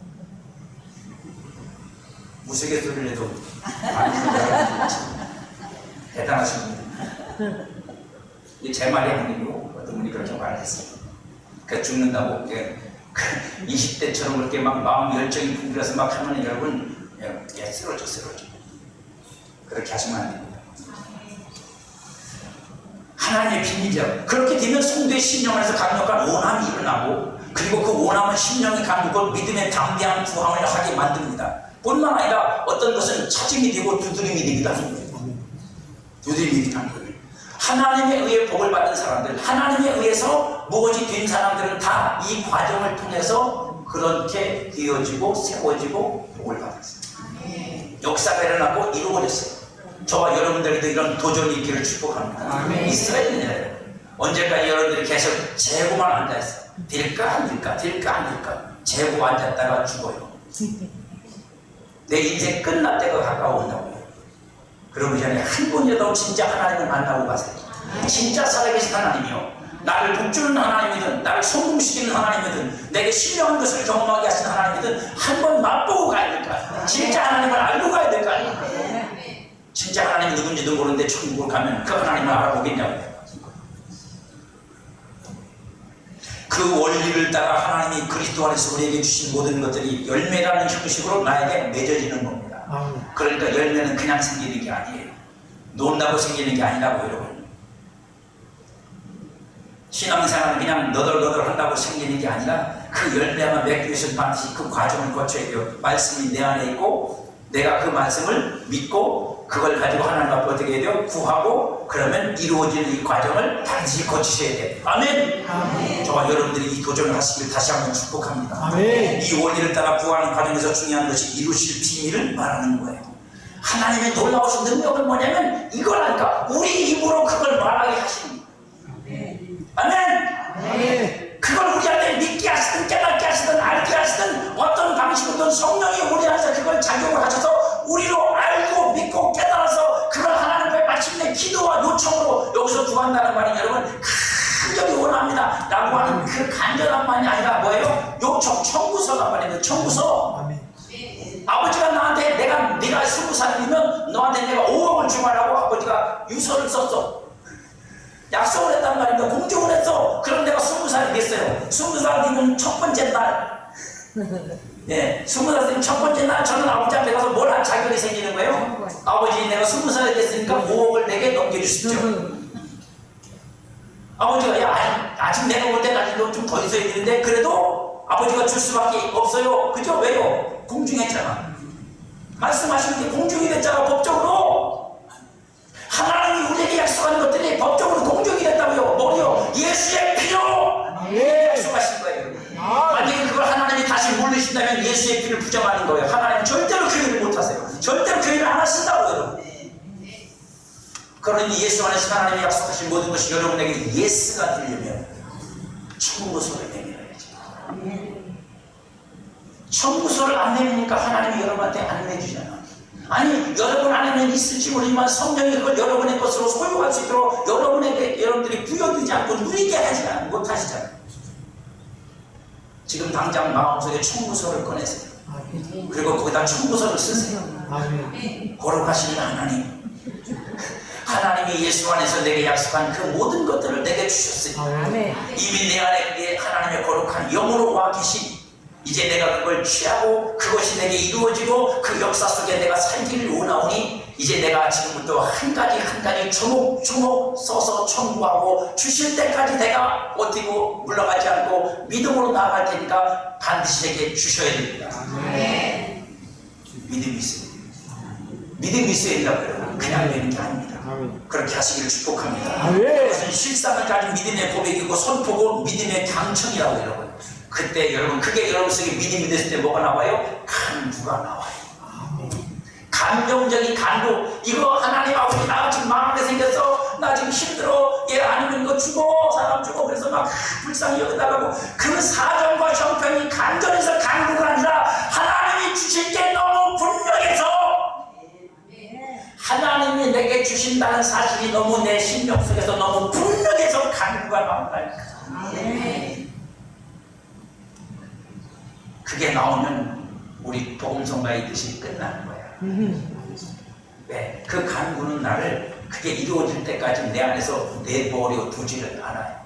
우스갯소리를 해도 대단하신 분입니다. 이게 제 말이 아니고 어떤 분이 그렇게 말했어요. 그 죽는다고 20대처럼 그렇게 막 마음 열정이 풍부해서 막 하면 여러분 쓰러져. 그렇게 하시면 안 됩니다. 하나님의 비밀이죠. 그렇게 되면 성도의 심령 안에서 강력한 원함이 일어나고, 그리고 그 원함은 심령이 강구고 믿음의 담대한 구함을 하게 만듭니다. 뿐만 아니라 어떤 것은 찾음이 되고 두드림이 되기도 하는 거예요. 두드림이 되기도 하는 거예요. 하나님에 의해 복을 받은 사람들, 하나님에 의해서 무엇이 된 사람들은 다 이 과정을 통해서 그렇게 되어지고 세워지고 복을 받았어요. 역사가 일어나고 이루어졌어요. 저와 여러분들에게도 이런 도전이 있기를 축복합니다. 있어야 되네요. 언제까지 여러분들이 계속 재고만 앉아있어요. 될까 안 될까, 될까 안 될까. 재고 앉았다가 죽어요. 내 인생 끝날 때가 가까워온다고요. 그러기 전에 한 번이라도 진짜 하나님을 만나고 가세요. 진짜 살아계신 하나님이요, 나를 복주는 하나님이든 나를 성공시키는 하나님이든 내게 신령한 것을 경험하게 하신 하나님이든 한 번 맛보고 가야 될까. 진짜 하나님을 알고 가야 될까. 진짜 하나님이 누군지도 모르는데 천국을 가면 그 하나님을 알아보겠냐고요. 그 원리를 따라 하나님이 그리스도 안에서 우리에게 주신 모든 것들이 열매라는 형식으로 나에게 맺어지는 겁니다. 그러니까 열매는 그냥 생기는 게 아니에요. 논다고 생기는 게 아니라고 여러분. 신앙생활은 그냥 너덜너덜 한다고 생기는 게 아니라 그 열매만 맺기 위해서 반드시 그 과정을 거쳐야 돼요. 말씀이 내 안에 있고 내가 그 말씀을 믿고 그걸 가지고 하나님 앞에 어떻게 해야 돼요? 구하고 그러면 이루어지는 이 과정을 반드시 거치셔야 돼요. 아멘. 아멘. 저와 여러분들이 이 도전을 하시길 다시 한번 축복합니다. 아멘. 이 원리를 따라 구하는 과정에서 중요한 것이 이루실 비밀을 말하는 거예요. 하나님의 놀라우신 능력은 뭐냐면 이거라니까. 우리 입으로 그걸 말하게 하시는 거예요. 아멘. 아멘. 그걸 우리한테 믿게 하시든 깨닫게 하시든 알게 하시든 어떤 방식으로든 성령이 우리 안에서 그걸 작용을 하셔서 우리로 알고 믿고 깨달아서 그걸 하나님 앞에 마침내 기도와 요청으로 여기서 구한다는 말이 여러분 간절히 원합니다 라고 하는 그 간절한 말이 아니라 뭐예요? 요청, 청구서란 말이에요. 청구서. 아멘. 아버지가 나한테 네가 20살이면 너한테 내가 5억을 주마라고 아버지가 유서를 썼어. 약속을 했단 말입니다. 공적을 했어. 그럼 내가 20살이 됐어요. 20살 되면 첫 번째 날. 예, 20살 되면 첫 번째 날 저는 아버지 앞에 가서 뭘 할 자격이 생기는 거예요? 아버지 내가 20살이 됐으니까 5억을 내게 넘겨주십시오. 아버지가 야 아직 내가 볼 때까지 좀 더 있어야 되는데 그래도 아버지가 줄 수밖에 없어요. 그죠? 왜요? 공중했잖아. 말씀하시는 게 공중이 됐잖아. 법적으로. 하나님이 우리에게 약속하는 것들이 법적으로 공정이 됐다고요. 뭐요? 예수의 피로 약속하신 거예요. 만약에 그걸 하나님이 다시 물리신다면 예수의 피를 부정하는 거예요. 하나님은 절대로 그 일을 못하세요. 절대로 그 일을 안 하신다고요. 그러니 예수 안에서 하나님이 약속하신 모든 것이 여러분에게 예스가 되려면 청구서를 내밀어야지. 청구서를 안 내미니까 하나님이 여러분한테 안 내주잖아. 아니 여러분 안에는 있을지 모르지만 성령이 그걸 여러분의 것으로 소유할 수 있도록 여러분에게 여러분들이 부여되지 않고 누리게 하지 못하시잖아요. 지금 당장 마음속에 청구서를 꺼내세요. 그리고 거기다 청구서를 쓰세요. 거룩하신 하나님, 하나님이 예수 안에서 내게 약속한 그 모든 것들을 내게 주셨으니 이미 내 안에 하나님의 거룩한 영으로 와 계신 이제 내가 그걸 취하고 그것이 내게 이루어지고 그 역사 속에 내가 살기를 원하오니 이제 내가 지금부터 한 가지 조목조목 써서 청구하고 주실 때까지 내가 버티고 물러가지 않고 믿음으로 나아갈 테니까 반드시 내게 주셔야 됩니다. 믿음이 있어야 됩니다. 믿음이 있어야 된다고요. 그냥 되는 게 아닙니다. 그렇게 하시기를 축복합니다. 그것은 실상을 가진 믿음의 고백이고 선포고 믿음의 강청이라고 여러분. 그때 여러분 그게 여러분 속에 믿음이 됐을 때 뭐가 나와요? 간구가 나와요. 감정적인 간구. 이거 하나님 아버지 나 지금 망하게 생겼어. 나 지금 힘들어. 얘 아니면 이거 죽어. 사람 죽어. 그래서 막 불쌍히 여겨달라고. 그 사정과 형편이 간절해서 간구가 아니라 하나님이 주실 게 너무 분명해서 하나님이 내게 주신다는 사실이 너무 내 심령 속에서 너무 분명해서 간구가 나온다니까. 그게 나오면 우리 복음성가의 뜻이 끝나는 거야. 왜? 그 간구는 나를 그게 이루어질 때까지 내 안에서 내버려 두지를 않아요.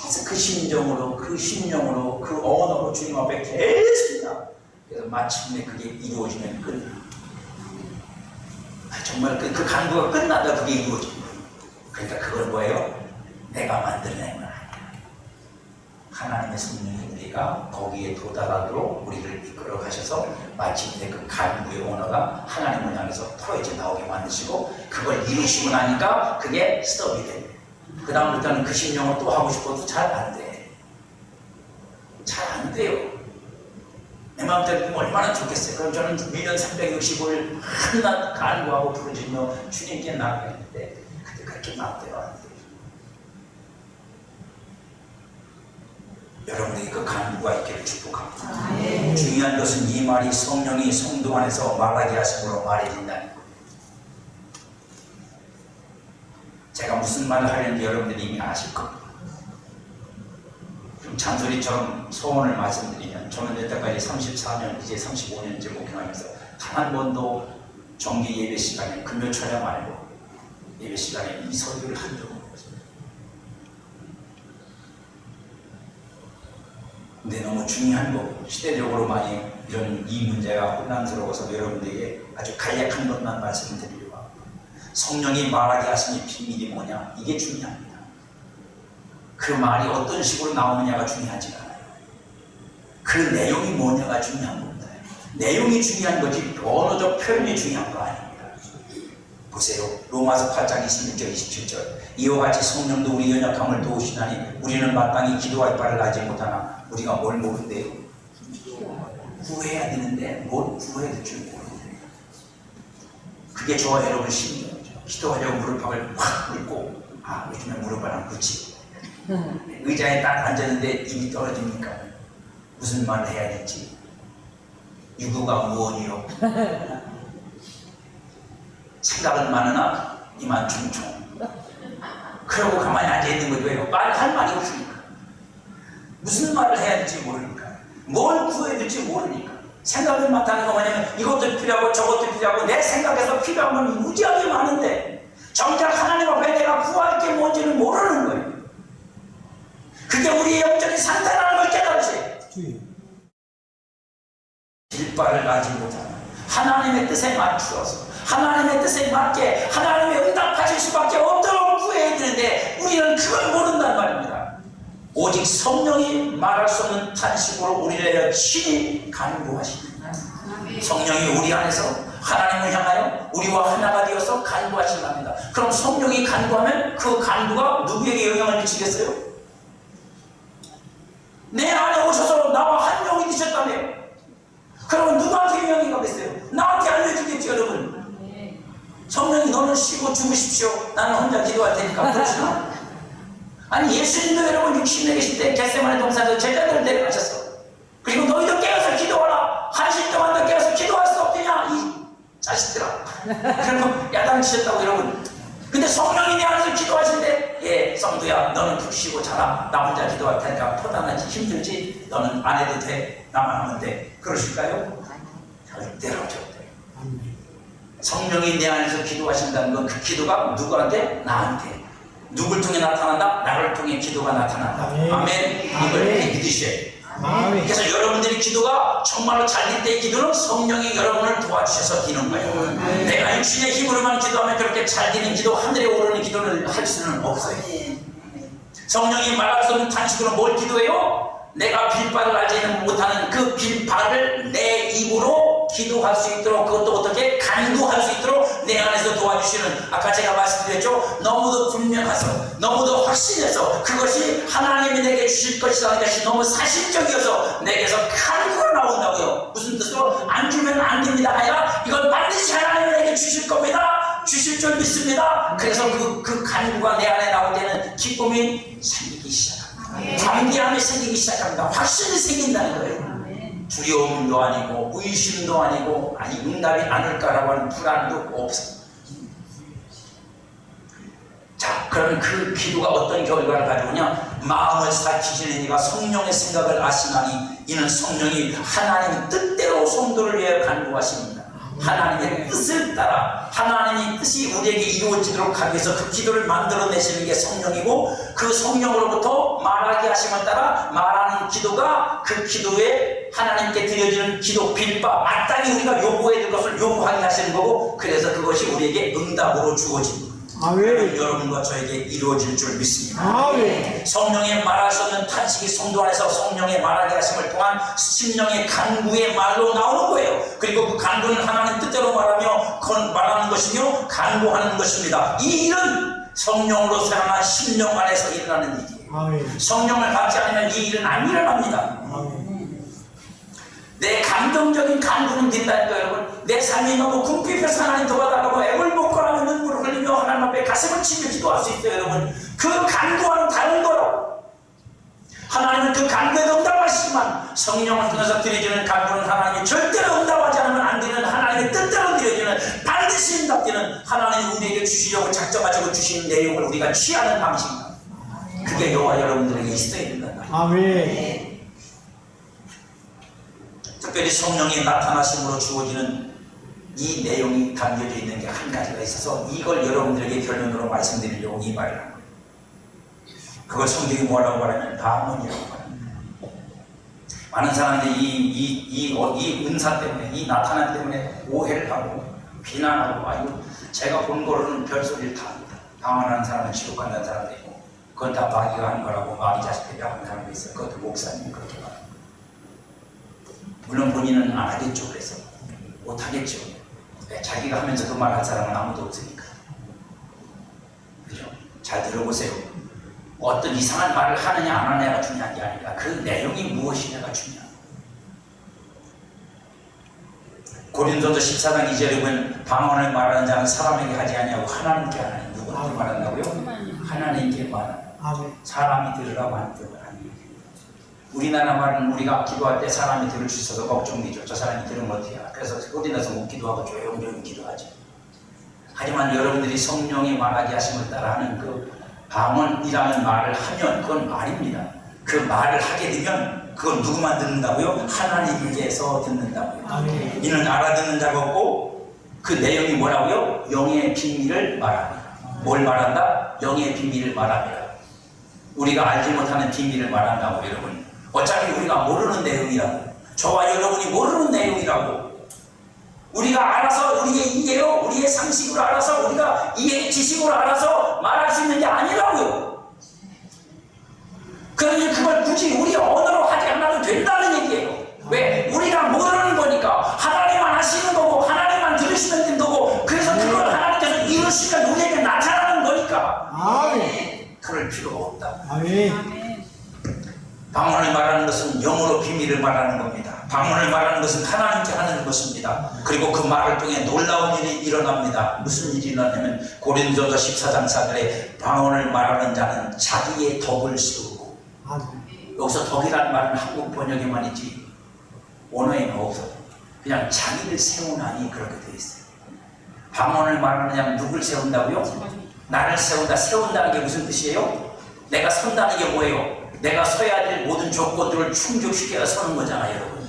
계속 그 심정으로, 그 심령으로, 그 언어로 주님 앞에 계속 나. 그래서 마침내 그게 이루어지면 끝나. 정말 그 간구가 끝나다 그게 이루어진 거예요. 그러니까 그건 뭐예요? 내가 만들어낸 건 아니야. 하나님의 성령이 우리가 거기에 도달하도록 우리를 이끌어 가셔서 마침내 그 간구의 언어가 하나님을 향해서 터져 나오게 만드시고 그걸 이루시고 나니까 그게 스톱이 돼. 그 다음부터는 그 심령을 또 하고 싶어도 잘 안 돼. 잘 안 돼요. 내 마음대로 얼마나 좋겠어요. 그럼 저는 1년 365일 한낮 간구하고 부르짖며 주님께 나아가는데 그때 그렇게 마음대로 안 돼요. 여러분에게 그 간구가 있기를 축복합니다. 중요한 것은 이 말이 성령이 성도 안에서 말하게 하심으로 말해진다는 것. 제가 무슨 말을 하려는지 여러분들이 이미 아실 겁니다. 좀 잔소리처럼 소원을 말씀드리면 저는 여태까지 34년, 이제 35년째 목회하면서 단 한 번도 정기 예배 시간에 금요 촬영 말고 예배 시간에 이 설교를 한 적은 없어요. 근데 너무 중요한 거, 시대적으로 많이 이런 이 문제가 혼란스러워서 여러분들에게 아주 간략한 것만 말씀드리려고 합니다. 성령이 말하게 하시니 비밀이 뭐냐? 이게 중요합니다. 그 말이 어떤 식으로 나오느냐가 중요하지 않아요. 그 내용이 뭐냐가 중요한 겁니다. 내용이 중요한 거지 언어적 표현이 중요한 거 아닙니다. 보세요. 로마서 8장 26절 27절 이와 같이 성령도 우리 연약함을 도우시나니 우리는 마땅히 기도할 바를 알지 못하나 우리가 뭘 모른대요? 구해야 되는데 뭘 구해야 될 줄 모르는데 그게 저와 여러분 심리죠. 기도하려고 무릎팍을 확 꿇고 요즘에 무릎을 안 꿇지 의자에 딱 앉았는데 입이 떨어집니까? 무슨 말을 해야 될지 유구가 무언이요 생각은 많으나 이만 충충 그러고 가만히 앉아있는 거죠. 왜요? 말할 말이 없으니까 무슨 말을 해야 될지 모르니까 뭘 구해야 될지 모르니까 생각을 많다는 건 뭐냐면 이것도 필요하고 저것도 필요하고 내 생각에서 필요한 건 무지하게 많은데 정작 하나님 앞에 내가 구할 게 뭔지는 모르는 거예요. 그게 우리의 영적인 상태라는 걸 깨달으세요. 길바를 알지 못하는 하나님의 뜻에 맞추어서 하나님의 뜻에 맞게 하나님의 응답하실 수밖에 없도록 구해야 되는데 우리는 그걸 모른단 말입니다. 오직 성령이 말할 수 없는 탄식으로 우리를 친히 간구하십니다. 성령이 우리 안에서 하나님을 향하여 우리와 하나가 되어서 간구하신답니다. 그럼 성령이 간구하면 그 간구가 누구에게 영향을 미치겠어요? 내 안에 오셔서 나와 한 영이 되셨다며. 그러면 누구한테 영향이 가겠어요? 나한테 알려주겠지 여러분. 성령이 너는 쉬고 주무십시오. 나는 혼자 기도할 테니까. 그렇지만 아니 예수님도 여러분 육신에 계실 때 겟세마네 동산에서 제자들을 데려가셨어. 그리고 너희도 깨어서 기도하라. 한시 동안 더 깨어서 기도할 수 없느냐 이 자식들아. 그리고 야단치셨다고 여러분. 근데 성령이 내 안에서 기도하신대. 예 성도야 너는 푹 쉬고 자라. 나 혼자 기도할 테니까 포단하지 힘들지. 너는 안 해도 돼. 나만 하면 돼. 그러실까요? 절대로 절대. 성령이 내 안에서 기도하신다는 건 그 기도가 누구한테? 나한테. 누굴 통해 나타난다? 나를 통해 기도가 나타난다. 아멘. 이걸 믿으셔야 돼요. 그래서 여러분들의 기도가 정말로 잘 될 때의 기도는 성령이 여러분을 도와주셔서 되는 거예요. 내가 육신의 힘으로만 기도하면 그렇게 잘 되는 기도, 하늘에 오르는 기도를 할 수는 없어요. 성령이 말할 수 없는 탄식으로 뭘 기도해요? 내가 빌바를 알지 못하는 그 빌바를 내 입으로 기도할 수 있도록 그것도 어떻게 간구할 수 있도록 내 안에서 도와주시는 아까 제가 말씀드렸죠. 너무도 분명해서 너무도 확신해서 그것이 하나님이 내게 주실 것이라는 것이 너무 사실적이어서 내게서 간구가 나온다고요. 무슨 뜻으로? 안 주면 안 됩니다 아니라 이건 반드시 하나님이 내게 주실 겁니다. 주실 줄 믿습니다. 그래서 그 간구가 내 안에 나올 때는 기쁨이 생기기 시작합니다. 담대함이 생기기 시작합니다. 확신이 생긴다는 거예요. 두려움도 아니고 의심도 아니고 아니 응답이 안 올까라고 하는 불안도 없어요. 자, 그러면 그 기도가 어떤 결과를 가져오냐? 마음을 살피시는 이가 성령의 생각을 아시나니 이는 성령이 하나님의 뜻대로 성도를 위하여 간구하십니다. 하나님의 뜻을 따라 하나님의 뜻이 우리에게 이루어지도록 하기 위해서 그 기도를 만들어내시는 게 성령이고 그 성령으로부터 말하게 하심을 따라 말하는 기도가 그 기도에 하나님께 드려지는 기도 빌바 마땅히 우리가 요구해야 될 것을 요구하게 하시는 거고 그래서 그것이 우리에게 응답으로 주어집니다. 아멘. 여러분과 저에게 이루어질 줄 믿습니다. 아멘. 성령의 말할 수 없는 탄식이 성도 안에서 성령의 말하게 하심을 통한 심령의 간구의 말로 나오는 거예요. 그리고 그 간구는 하나님 뜻대로 말하는 것이며 간구하는 것입니다. 이 일은 성령으로 살아난 심령 안에서 일어나는 일이에요. 아멘. 성령을 받지 않으면 이 일은 안 일어납니다. 아멘. 내 감정적인 간구는 된다니까 여러분. 내 삶이 너무 궁핍해서 하나님 도와달라고 애를 먹고라면 눈물을 흘리며 하나님 앞에 가슴을 치며 기도할 수 있어요 여러분. 그 간구와는 다른 거로 하나님은 그 간구에 응답하시지만 성령을 통해서 드려지는 간구는 하나님이 절대로 응답하지 않으면 안 되는 하나님의 뜻대로 드려지는 반드시 응답되는 하나님이 우리에게 주시려고 작정하시고 주시는 내용을 우리가 취하는 방식입니다. 그게 여호와 여러분들에게 있어야 된다는 거예요. 아멘. 특별히 성령이 나타나심으로 주어지는 이 내용이 담겨져 있는 게 한 가지가 있어서 이걸 여러분들에게 결론으로 말씀드리려고 이 말을 한 거예요. 그걸 성경이 뭐라고 말하면 방언이라고 말합니다. 많은 사람들이 이 은사 때문에 이 나타남 때문에 오해를 하고 비난하고 아유 제가 본 거로는 별소리를 다 합니다. 방언하는 사람은 지옥 간다는 사람도 있고 그건 다 마귀가 하는 거라고 마귀 자식들이 하는 사람도 있어요. 그것도 목사님이 그렇게 말합니다. 물론 본인은 안 하겠죠. 그래서 못하겠죠. 자기가 하면서 그 말 한 사람은 아무도 없으니까. 그죠? 잘 들어보세요. 어떤 이상한 말을 하느냐 안 하느냐가 중요한 게 아니라 그 내용이 무엇이냐가 중요한 거예요. 고린도서 14장 2절에 보면 방언을 말하는 자는 사람에게 하지 아니하고 하나님께 하나니 누구한테 말한다고요? 하나님께 말한다. 아멘. 사람이 들으라고 하는 뜻을 아니에요. 우리나라 말은 우리가 기도할 때 사람이 들을 수 있어서 걱정되죠. 저 사람이 들으면 어떻게 해야? 그래서 어디나서 못 기도하고 조용조용히 기도하죠. 하지만 여러분들이 성령이 말하게 하심을 따라하는 그 방언이라는 말을 하면 그건 말입니다. 그 말을 하게 되면 그건 누구만 듣는다고요? 하나님께서 듣는다고요. 아멘. 이는 알아듣는 자가 없고 그 내용이 뭐라고요? 영의 비밀을 말합니다. 뭘 말한다? 영의 비밀을 말합니다. 우리가 알지 못하는 비밀을 말한다고 여러분. 어차피 우리가 모르는 내용이라고. 저와 여러분이 모르는 내용이라고. 우리가 알아서 우리의 이해로 우리의 상식으로 알아서 우리가 이해 지식으로 알아서 말할 수 있는 게 아니라고요. 그러니 그걸 굳이 우리 언어로 하지 않아도 된다는 얘기예요. 왜? 우리가 모르는 거니까 하나님만 하시는 거고 하나님만 들으시면 된 거고 그래서 그걸 하나님께서 이루시면 우리에게 나타나는 거니까 아멘. 그럴 필요가 없다. 아멘. 방언을 말하는 것은 영어로 비밀을 말하는 겁니다. 방언을 말하는 것은 하나님께 하는 것입니다. 그리고 그 말을 통해 놀라운 일이 일어납니다. 무슨 일이 일어나냐면 고린도서 14장 4절에 방언을 말하는 자는 자기의 덕을 세우고 아멘. 여기서 덕이라는 말은 한국 번역에만 있지 원어에는 없어요. 그냥 자기를 세우나니 그렇게 되어 있어요. 방언을 말하는 자는 누굴 세운다고요? 나를 세운다. 세운다는 게 무슨 뜻이에요? 내가 선다는 게 뭐예요? 내가 서야 될 모든 조건들을 충족시켜야 서는 거잖아요, 여러분.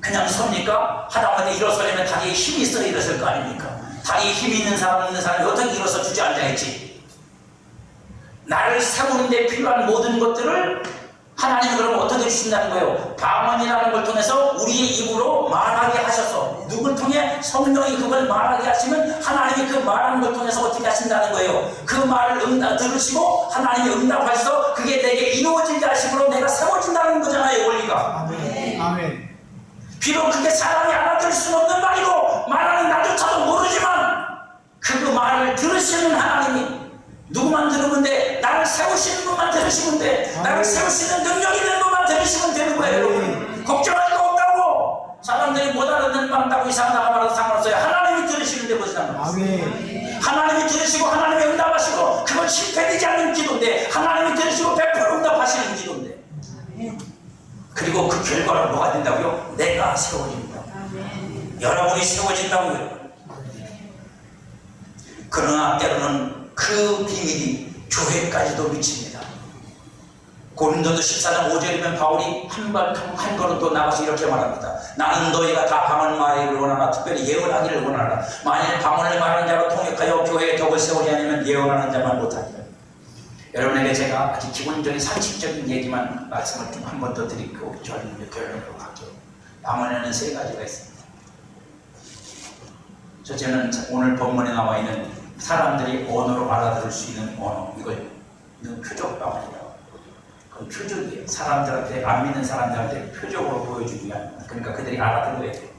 그냥 섭니까? 하다못해 일어서려면 다리에 힘이 있어야 일어설 거 아닙니까? 다리에 힘이 있는 사람이 어떻게 일어서 주저앉아있지? 나를 세우는데 필요한 모든 것들을 하나님이 그러면 어떻게 주신다는 거예요? 방언이라는 걸 통해서 우리의 입으로 말하게 하셔서 누굴 통해 성령이 그걸 말하게 하시면 하나님이 그 말하는 걸 통해서 어떻게 하신다는 거예요? 그 말을 들으시고 하나님이 응답하셔서 그게 내게 이루어지게 하심으로 내가 세워진다는 거잖아요, 원리가. 아멘. 아멘. 비록 그게 사람이 알아들을 수는 없는 말이고 말하는 나조차도 모르지만 그 말을 들으시는 하나님이 누구만 들으면 돼? 나를 세우시는 분만 들으시면 돼. 나를 세우시는 능력이 있는 분만 들으시면 되는 거예요, 여러분. 걱정할 거 없다고. 사람들이 못 알아듣는 말 한다고 이상하다고 말해도 상관없어요. 하나님이 들으시는데 무슨 상관없어요. 아멘. 하나님이 들으시고 하나님이 응답하시고 그건 실패되지 않는 기도인데 하나님이 들으시고 100% 응답하시는 기도인데 그리고 그 결과로 뭐가 된다고요? 내가 세워진다. 여러분이 세워진다고요. 그러나 때로는 그 비밀이 교회까지도 미칩니다. 고린도서 14장 5절이면 바울이 한 걸음 또 나가서 이렇게 말합니다. 나는 너희가 다 방언 말하기를 원하나 특별히 예언하기를 원하나 만일 방언을 말하는 자로 통역하여 교회의 덕을 세우지 않으면 예언하는 자만 못하리라. 여러분에게 제가 아주 기본적인 상식적인 얘기만 말씀을 좀 한 번 더 드리고 결론으로 갈게요. 방언에는 세 가지가 있습니다. 첫째는 오늘 본문에 나와 있는 사람들이 언어로 알아들을 수 있는 언어, 이는 표적 방언이라고. 그건 표적이에요. 사람들한테, 안 믿는 사람들한테 표적으로 보여주기 위한. 그러니까 그들이 알아들어야 돼요.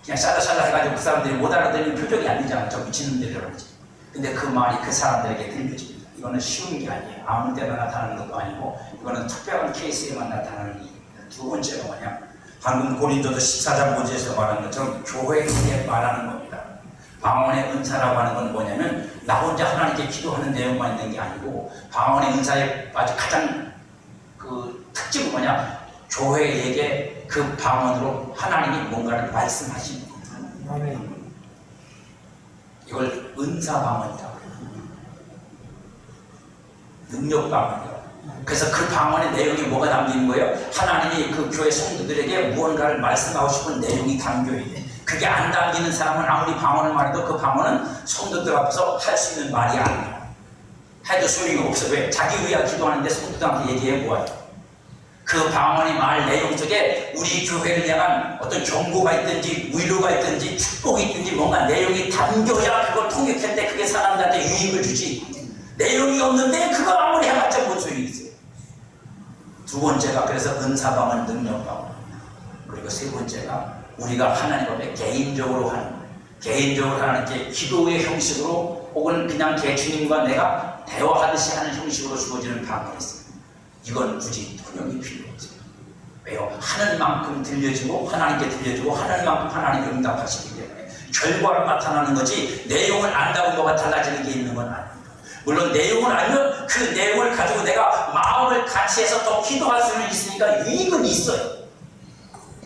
그냥 샬라샬라 해가지고 그 사람들이 못 알아듣는 표적이 아니잖아. 저 미친놈들이라고 그러지. 근데 그 말이 그 사람들에게 들려집니다. 이거는 쉬운 게 아니에요. 아무 데나 나타나는 것도 아니고, 이거는 특별한 케이스에만 나타나는 일입니다. 두 번째가 뭐냐? 방금 고린도서 14장 5절에서 말하는 것처럼 교회에 말하는 겁니다. 방언의 은사라고 하는 건 뭐냐면, 나 혼자 하나님께 기도하는 내용만 있는 게 아니고, 방언의 은사의 아주 가장 그 특징은 뭐냐? 교회에게 그 방언으로 하나님이 뭔가를 말씀하시는 겁니다. 아멘. 이걸 은사 방언이라고 해요. 능력 방언이라고. 그래서 그 방언의 내용이 뭐가 담기는 거예요? 하나님이 그 교회 성도들에게 무언가를 말씀하고 싶은 내용이 담겨야 돼. 그게 안 담기는 사람은 아무리 방언을 말해도 그 방언은 성도들 앞에서 할 수 있는 말이 아니에요. 해도 소용이 없어. 왜? 자기 위하 기도하는데 성도들한테 얘기해 뭐예요? 그 방언의 말 내용 속에 우리 교회를 향한 어떤 경고가 있든지 위로가 있든지 축복이 있든지 뭔가 내용이 담겨야 그걸 통역할 때 그게 사람들한테 유익을 주지. 내용이 없는데 그거 아무리 해봤자 뭔 소용이 있어요. 두 번째가 그래서 은사방언, 능력방언. 그리고 세 번째가 우리가 하나님 앞에 개인적으로 하는 거예요. 개인적으로 하나님께 기도의 형식으로 혹은 그냥 주님과 내가 대화하듯이 하는 형식으로 주어지는 방언이 있어요. 이건 굳이 통역이 필요 없어요. 왜요? 하는 만큼 들려지고 하나님께 들려지고 하는 만큼 하나님께 응답하시기 때문에 결과로 나타나는 거지 내용을 안다고 뭐가 달라지는 게 있는 건 아닙니다. 물론 내용을 알면 그 내용을 가지고 내가 마음을 같이 해서 더 기도할 수는 있으니까 유익은 있어요.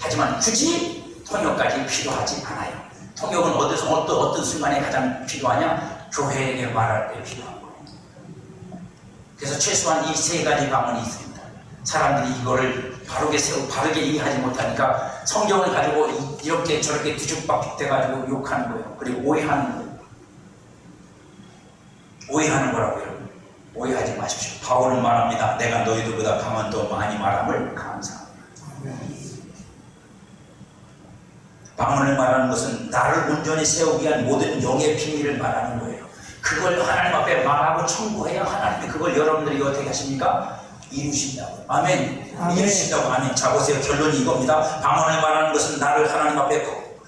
하지만 굳이 통역까지 필요하지 않아요. 통역은 어떤 순간에 가장 필요하냐? 교회에게 말할 때 필요한 거예요. 그래서 최소한 이 세 가지 방언이 있습니다. 사람들이 이거를 바르게 이해하지 못하니까 성경을 가지고 이렇게 저렇게 뒤죽박죽돼가지고 욕하는 거예요. 그리고 오해하는 거예요. 오해하는 거라고요. 오해하지 마십시오. 바울은 말합니다. 내가 너희들보다 방언 더 많이 말함을 감사합니다. 방언을 말하는 것은 나를 온전히 세우기 위한 모든 영의 비밀을 말하는 거예요. 그걸 하나님 앞에 말하고 청구해야 하나님이 그걸 여러분들이 어떻게 하십니까? 이루신다고. 아멘. 이루신다고. 아멘. 자 보세요. 결론이 이겁니다. 방언을 말하는 것은 나를 하나님 앞에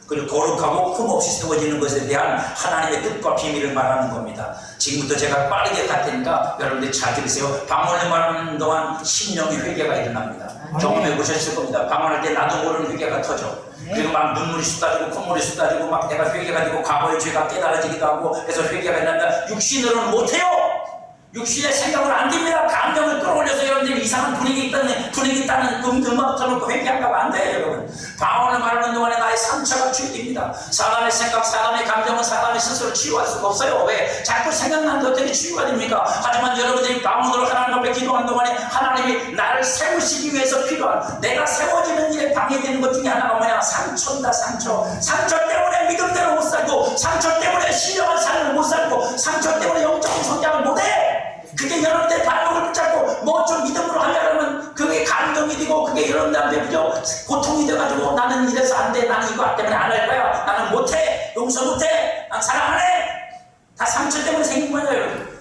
거룩하고 흠없이 세워지는 것에 대한 하나님의 뜻과 비밀을 말하는 겁니다. 지금부터 제가 빠르게 갈 테니까 여러분들이 잘 들으세요. 방언을 말하는 동안 심령의 회개가 일어납니다. 경험해 보셨을 겁니다. 방언할 때 나도 모르는 회개가 터져. 그리고 막 눈물이 쏟아지고 콧물이 쏟아지고 막 내가 회개가 되고 과거의 죄가 깨달아지기도 하고 그래서 회개가 일어납니다. 육신으로는 못해요. 육신의 생각으로 안 됩니다. 감정을 끌어올려서 여러분들이 이상한 분위기 있다는 음악 들어놓고 회개한다고 안 돼요, 여러분. 방언을 말하는 동안에 나의 상처가 치유됩니다. 사람의 생각, 사람의 감정은 사람이 스스로 치유할 수가 없어요. 왜? 자꾸 생각나는데 어떻게 치유가 됩니까? 하지만 여러분들이 방언으로 하나님 앞에 기도하는 동안에 하나님이 나를 세우시기 위해서 필요한 내가 세워지는 일에 방해되는 것 중에 하나가 뭐냐? 상처다, 상처. 상처 때문에 믿음대로 못 살고 상처 때문에 신령한 삶을 못 살고 상처 때문에 영적인 성장을 못해. 그게 여러분들의 발목을 붙잡고 뭐 좀 믿음으로 하려면 그게 감동이 되고 그게 여러분들한테 그죠? 고통이 돼가지고 나는 이래서 안 돼. 나는 이거 때문에 안 할 거야. 나는 못해. 용서 못해. 난 사랑 안 해. 다 상처 때문에 생긴 거예요, 여러분.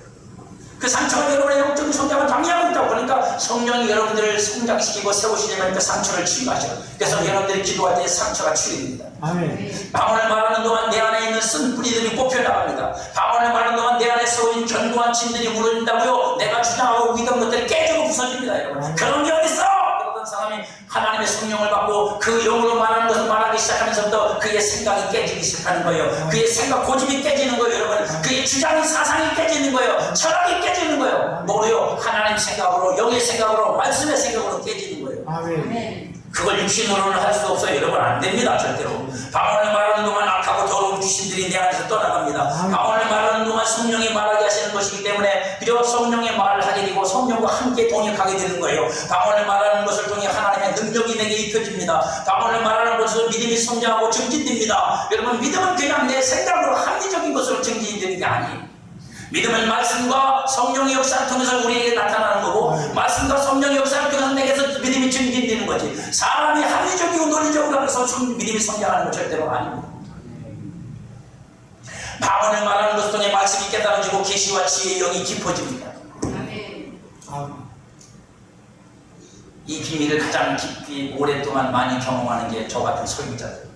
그 상처가 여러분의 영적인 성장을 방해하고 있다고. 그러니까 성령이 여러분들을 성장시키고 세우시려면 그 상처를 치유하셔. 그래서 여러분들이 기도할 때 상처가 치유됩니다. 아멘. 방언을 말하는 동안 내 안에 있는 쓴 뿌리들이 뽑혀나갑니다. 방언을 말하는 동안 내 안에 세워진 견고한 진들이 무너진다고요. 내가 주장하고 믿던 것들이 깨지고 부서집니다, 여러분. 그런 게 어딨어? 그러던 사람이 하나님의 성령을 받고 그 영으로 말하는 것을 말하기 시작하면서부터 그의 생각이 깨지기 시작하는 거예요. 그의 생각 고집이 깨지는 거예요, 여러분. 그의 주장이 사상이 깨지는 거예요. 철학이 깨지는 거예요. 뭐로요? 하나님 생각으로, 영의 생각으로, 말씀의 생각으로 깨지는 거예요. 아멘. 그걸 육신으로는 할 수 없어요. 여러분 안 됩니다. 절대로. 방언을 말하는 동안 악하고 더러운 귀신들이 내 안에서 떠나갑니다. 방언을 말하는 동안 성령이 말하게 하시는 것이기 때문에 그저 성령의 말을 하게 되고 성령과 함께 동역하게 되는 거예요. 방언을 말하는 것을 통해 하나님의 능력이 내게 입혀집니다. 방언을 말하는 것으로 믿음이 성장하고 증진됩니다. 여러분 믿음은 그냥 내 생각으로 합리적인 것으로 증진되는 게 아니에요. 믿음은 말씀과 성령의 역사를 통해서 우리에게 나타나는 거고 말씀과 성령의 역사를 통해서 내게서 믿음이 증진되는 거지. 사람이 합리적이고 논리적으로 하면서 믿음이 성장하는 건 절대로 아닙니다. 방언을 말하는 것을 통해 말씀이 깨달아지고 계시와 지혜의 영이 깊어집니다. 아멘. 아멘. 이 비밀을 가장 깊이 오랫동안 많이 경험하는 게 저 같은 설교자들.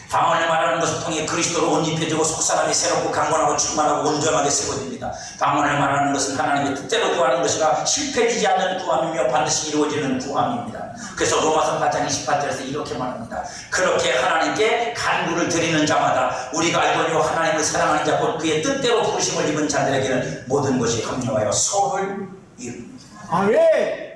방언을 말하는 것을 통해 그리스도로 옷 입혀지고 속사람이 새롭고 강건하고 충만하고 온전하게 세워집니다. 방언을 말하는 것은 하나님의 뜻대로 구하는 것이라 실패되지 않는 구함이며 반드시 이루어지는 구함입니다. 그래서 로마서 8장 28절에서 이렇게 말합니다. 그렇게 하나님께 간구를 드리는 자마다 우리가 알거니와 하나님을 사랑하는 자 곧 그의 뜻대로 부르심을 입은 자들에게는 모든 것이 합력하여 선을 이룹니다. 아멘.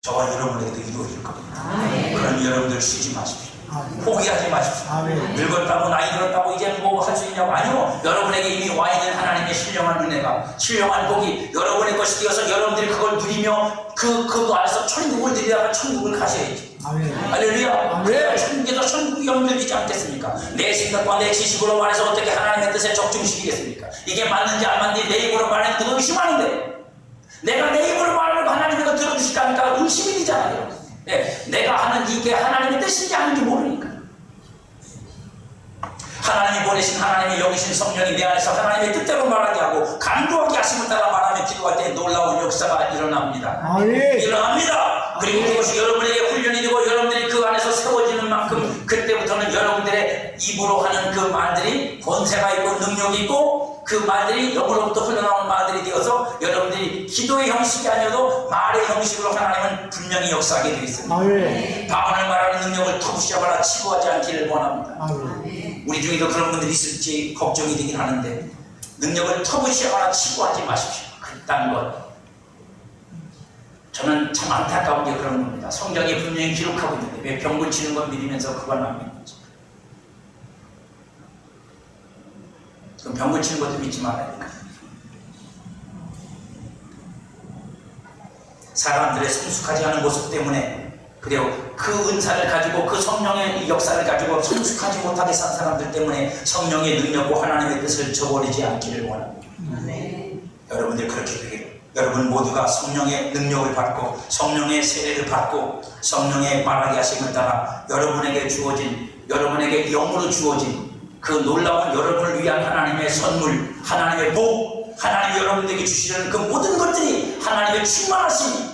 저와 여러분에게도 이루어질 겁니다. 아멘. 그럼 여러분들 쉬지 마십시오. 아멘. 포기하지 마십시오. 아멘. 늙었다고 나이 들었다고 이제 뭐 할 수 있냐고. 아니요. 여러분에게 이미 와 있는 하나님의 신령한 은혜가, 신령한 복이 여러분의 것이 되어서 여러분들이 그걸 누리며 그 안에서 천국을 누리다가 천국을 가셔야지. 아멘. 할렐루야. 아멘. 그래야 천국에서 천국이 연결되지 않겠습니까? 내 생각과 내 지식으로 말해서 어떻게 하나님의 뜻에 적중시키겠습니까? 이게 맞는지 안 맞는지 내 입으로 말하는 게 의심하는데, 내가 내 입으로 말하는 거 하나님이 그 들어주실까 하니까 의심이 되잖아요. 네, 내가 하는 이게 하나님의 뜻인지 아닌지 모르니까. 하나님이 보내신 하나님의 영이신 성령이 내 안에서 하나님의 뜻대로 말하게 하고 간구하게 하심을 따라 말하며 기도할 때 놀라운 역사가 일어납니다. 아멘. 일어납니다. 그리고 그것이 여러분에게 훈련이 되고 여러분들이 그 안에서 세워지는 만큼 그때부터는 여러분들의 입으로 하는 그 말들이 권세가 있고 능력이 있고 그 말들이 영으로부터 흘러나오는 말들이 되어서 여러분들이 기도의 형식이 아니어도 말의 형식으로 하나님은 분명히 역사하게 되어 있습니다. 아멘. 방언을 말하는 능력을 터부시하거나 치부하지 않기를 원합니다. 아멘. 우리 중에도 그런 분들이 있을지 걱정이 되긴 하는데 능력을 터부시하거나 치부하지 마십시오. 그딴 것. 저는 참 안타까운 게 그런 겁니다. 성경에 분명히 기록하고 있는데 왜 병 고치는 건 믿으면서 그건 안 믿는지. 그럼 병 고치는 것도 믿지 말아야니까. 사람들의 성숙하지 않은 모습 때문에 그래요. 그 은사를 가지고 그 성령의 역사를 가지고 성숙하지 못하게 산 사람들 때문에 성령의 능력과 하나님의 뜻을 저버리지 않기를 원합니다. 아멘. 여러분들 그렇게 되기를. 여러분 모두가 성령의 능력을 받고 성령의 세례를 받고 성령의 말하게 하심을 따라 여러분에게 주어진, 여러분에게 영으로 주어진 그 놀라운 여러분을 위한 하나님의 선물, 하나님의 복, 하나님이 여러분에게 주시는 그 모든 것들이 하나님의 충만하신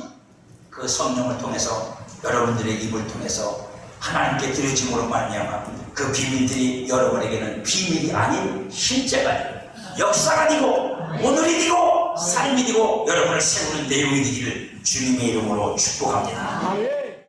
그 성령을 통해서 여러분들의 입을 통해서 하나님께 드려짐으로 말미암아 그 비밀들이 여러분에게는 비밀이 아닌 실제가 되고 역사가 되고 오늘이 되고 삶이 되고 여러분을 세우는 내용이 되기를 주님의 이름으로 축복합니다. 아멘.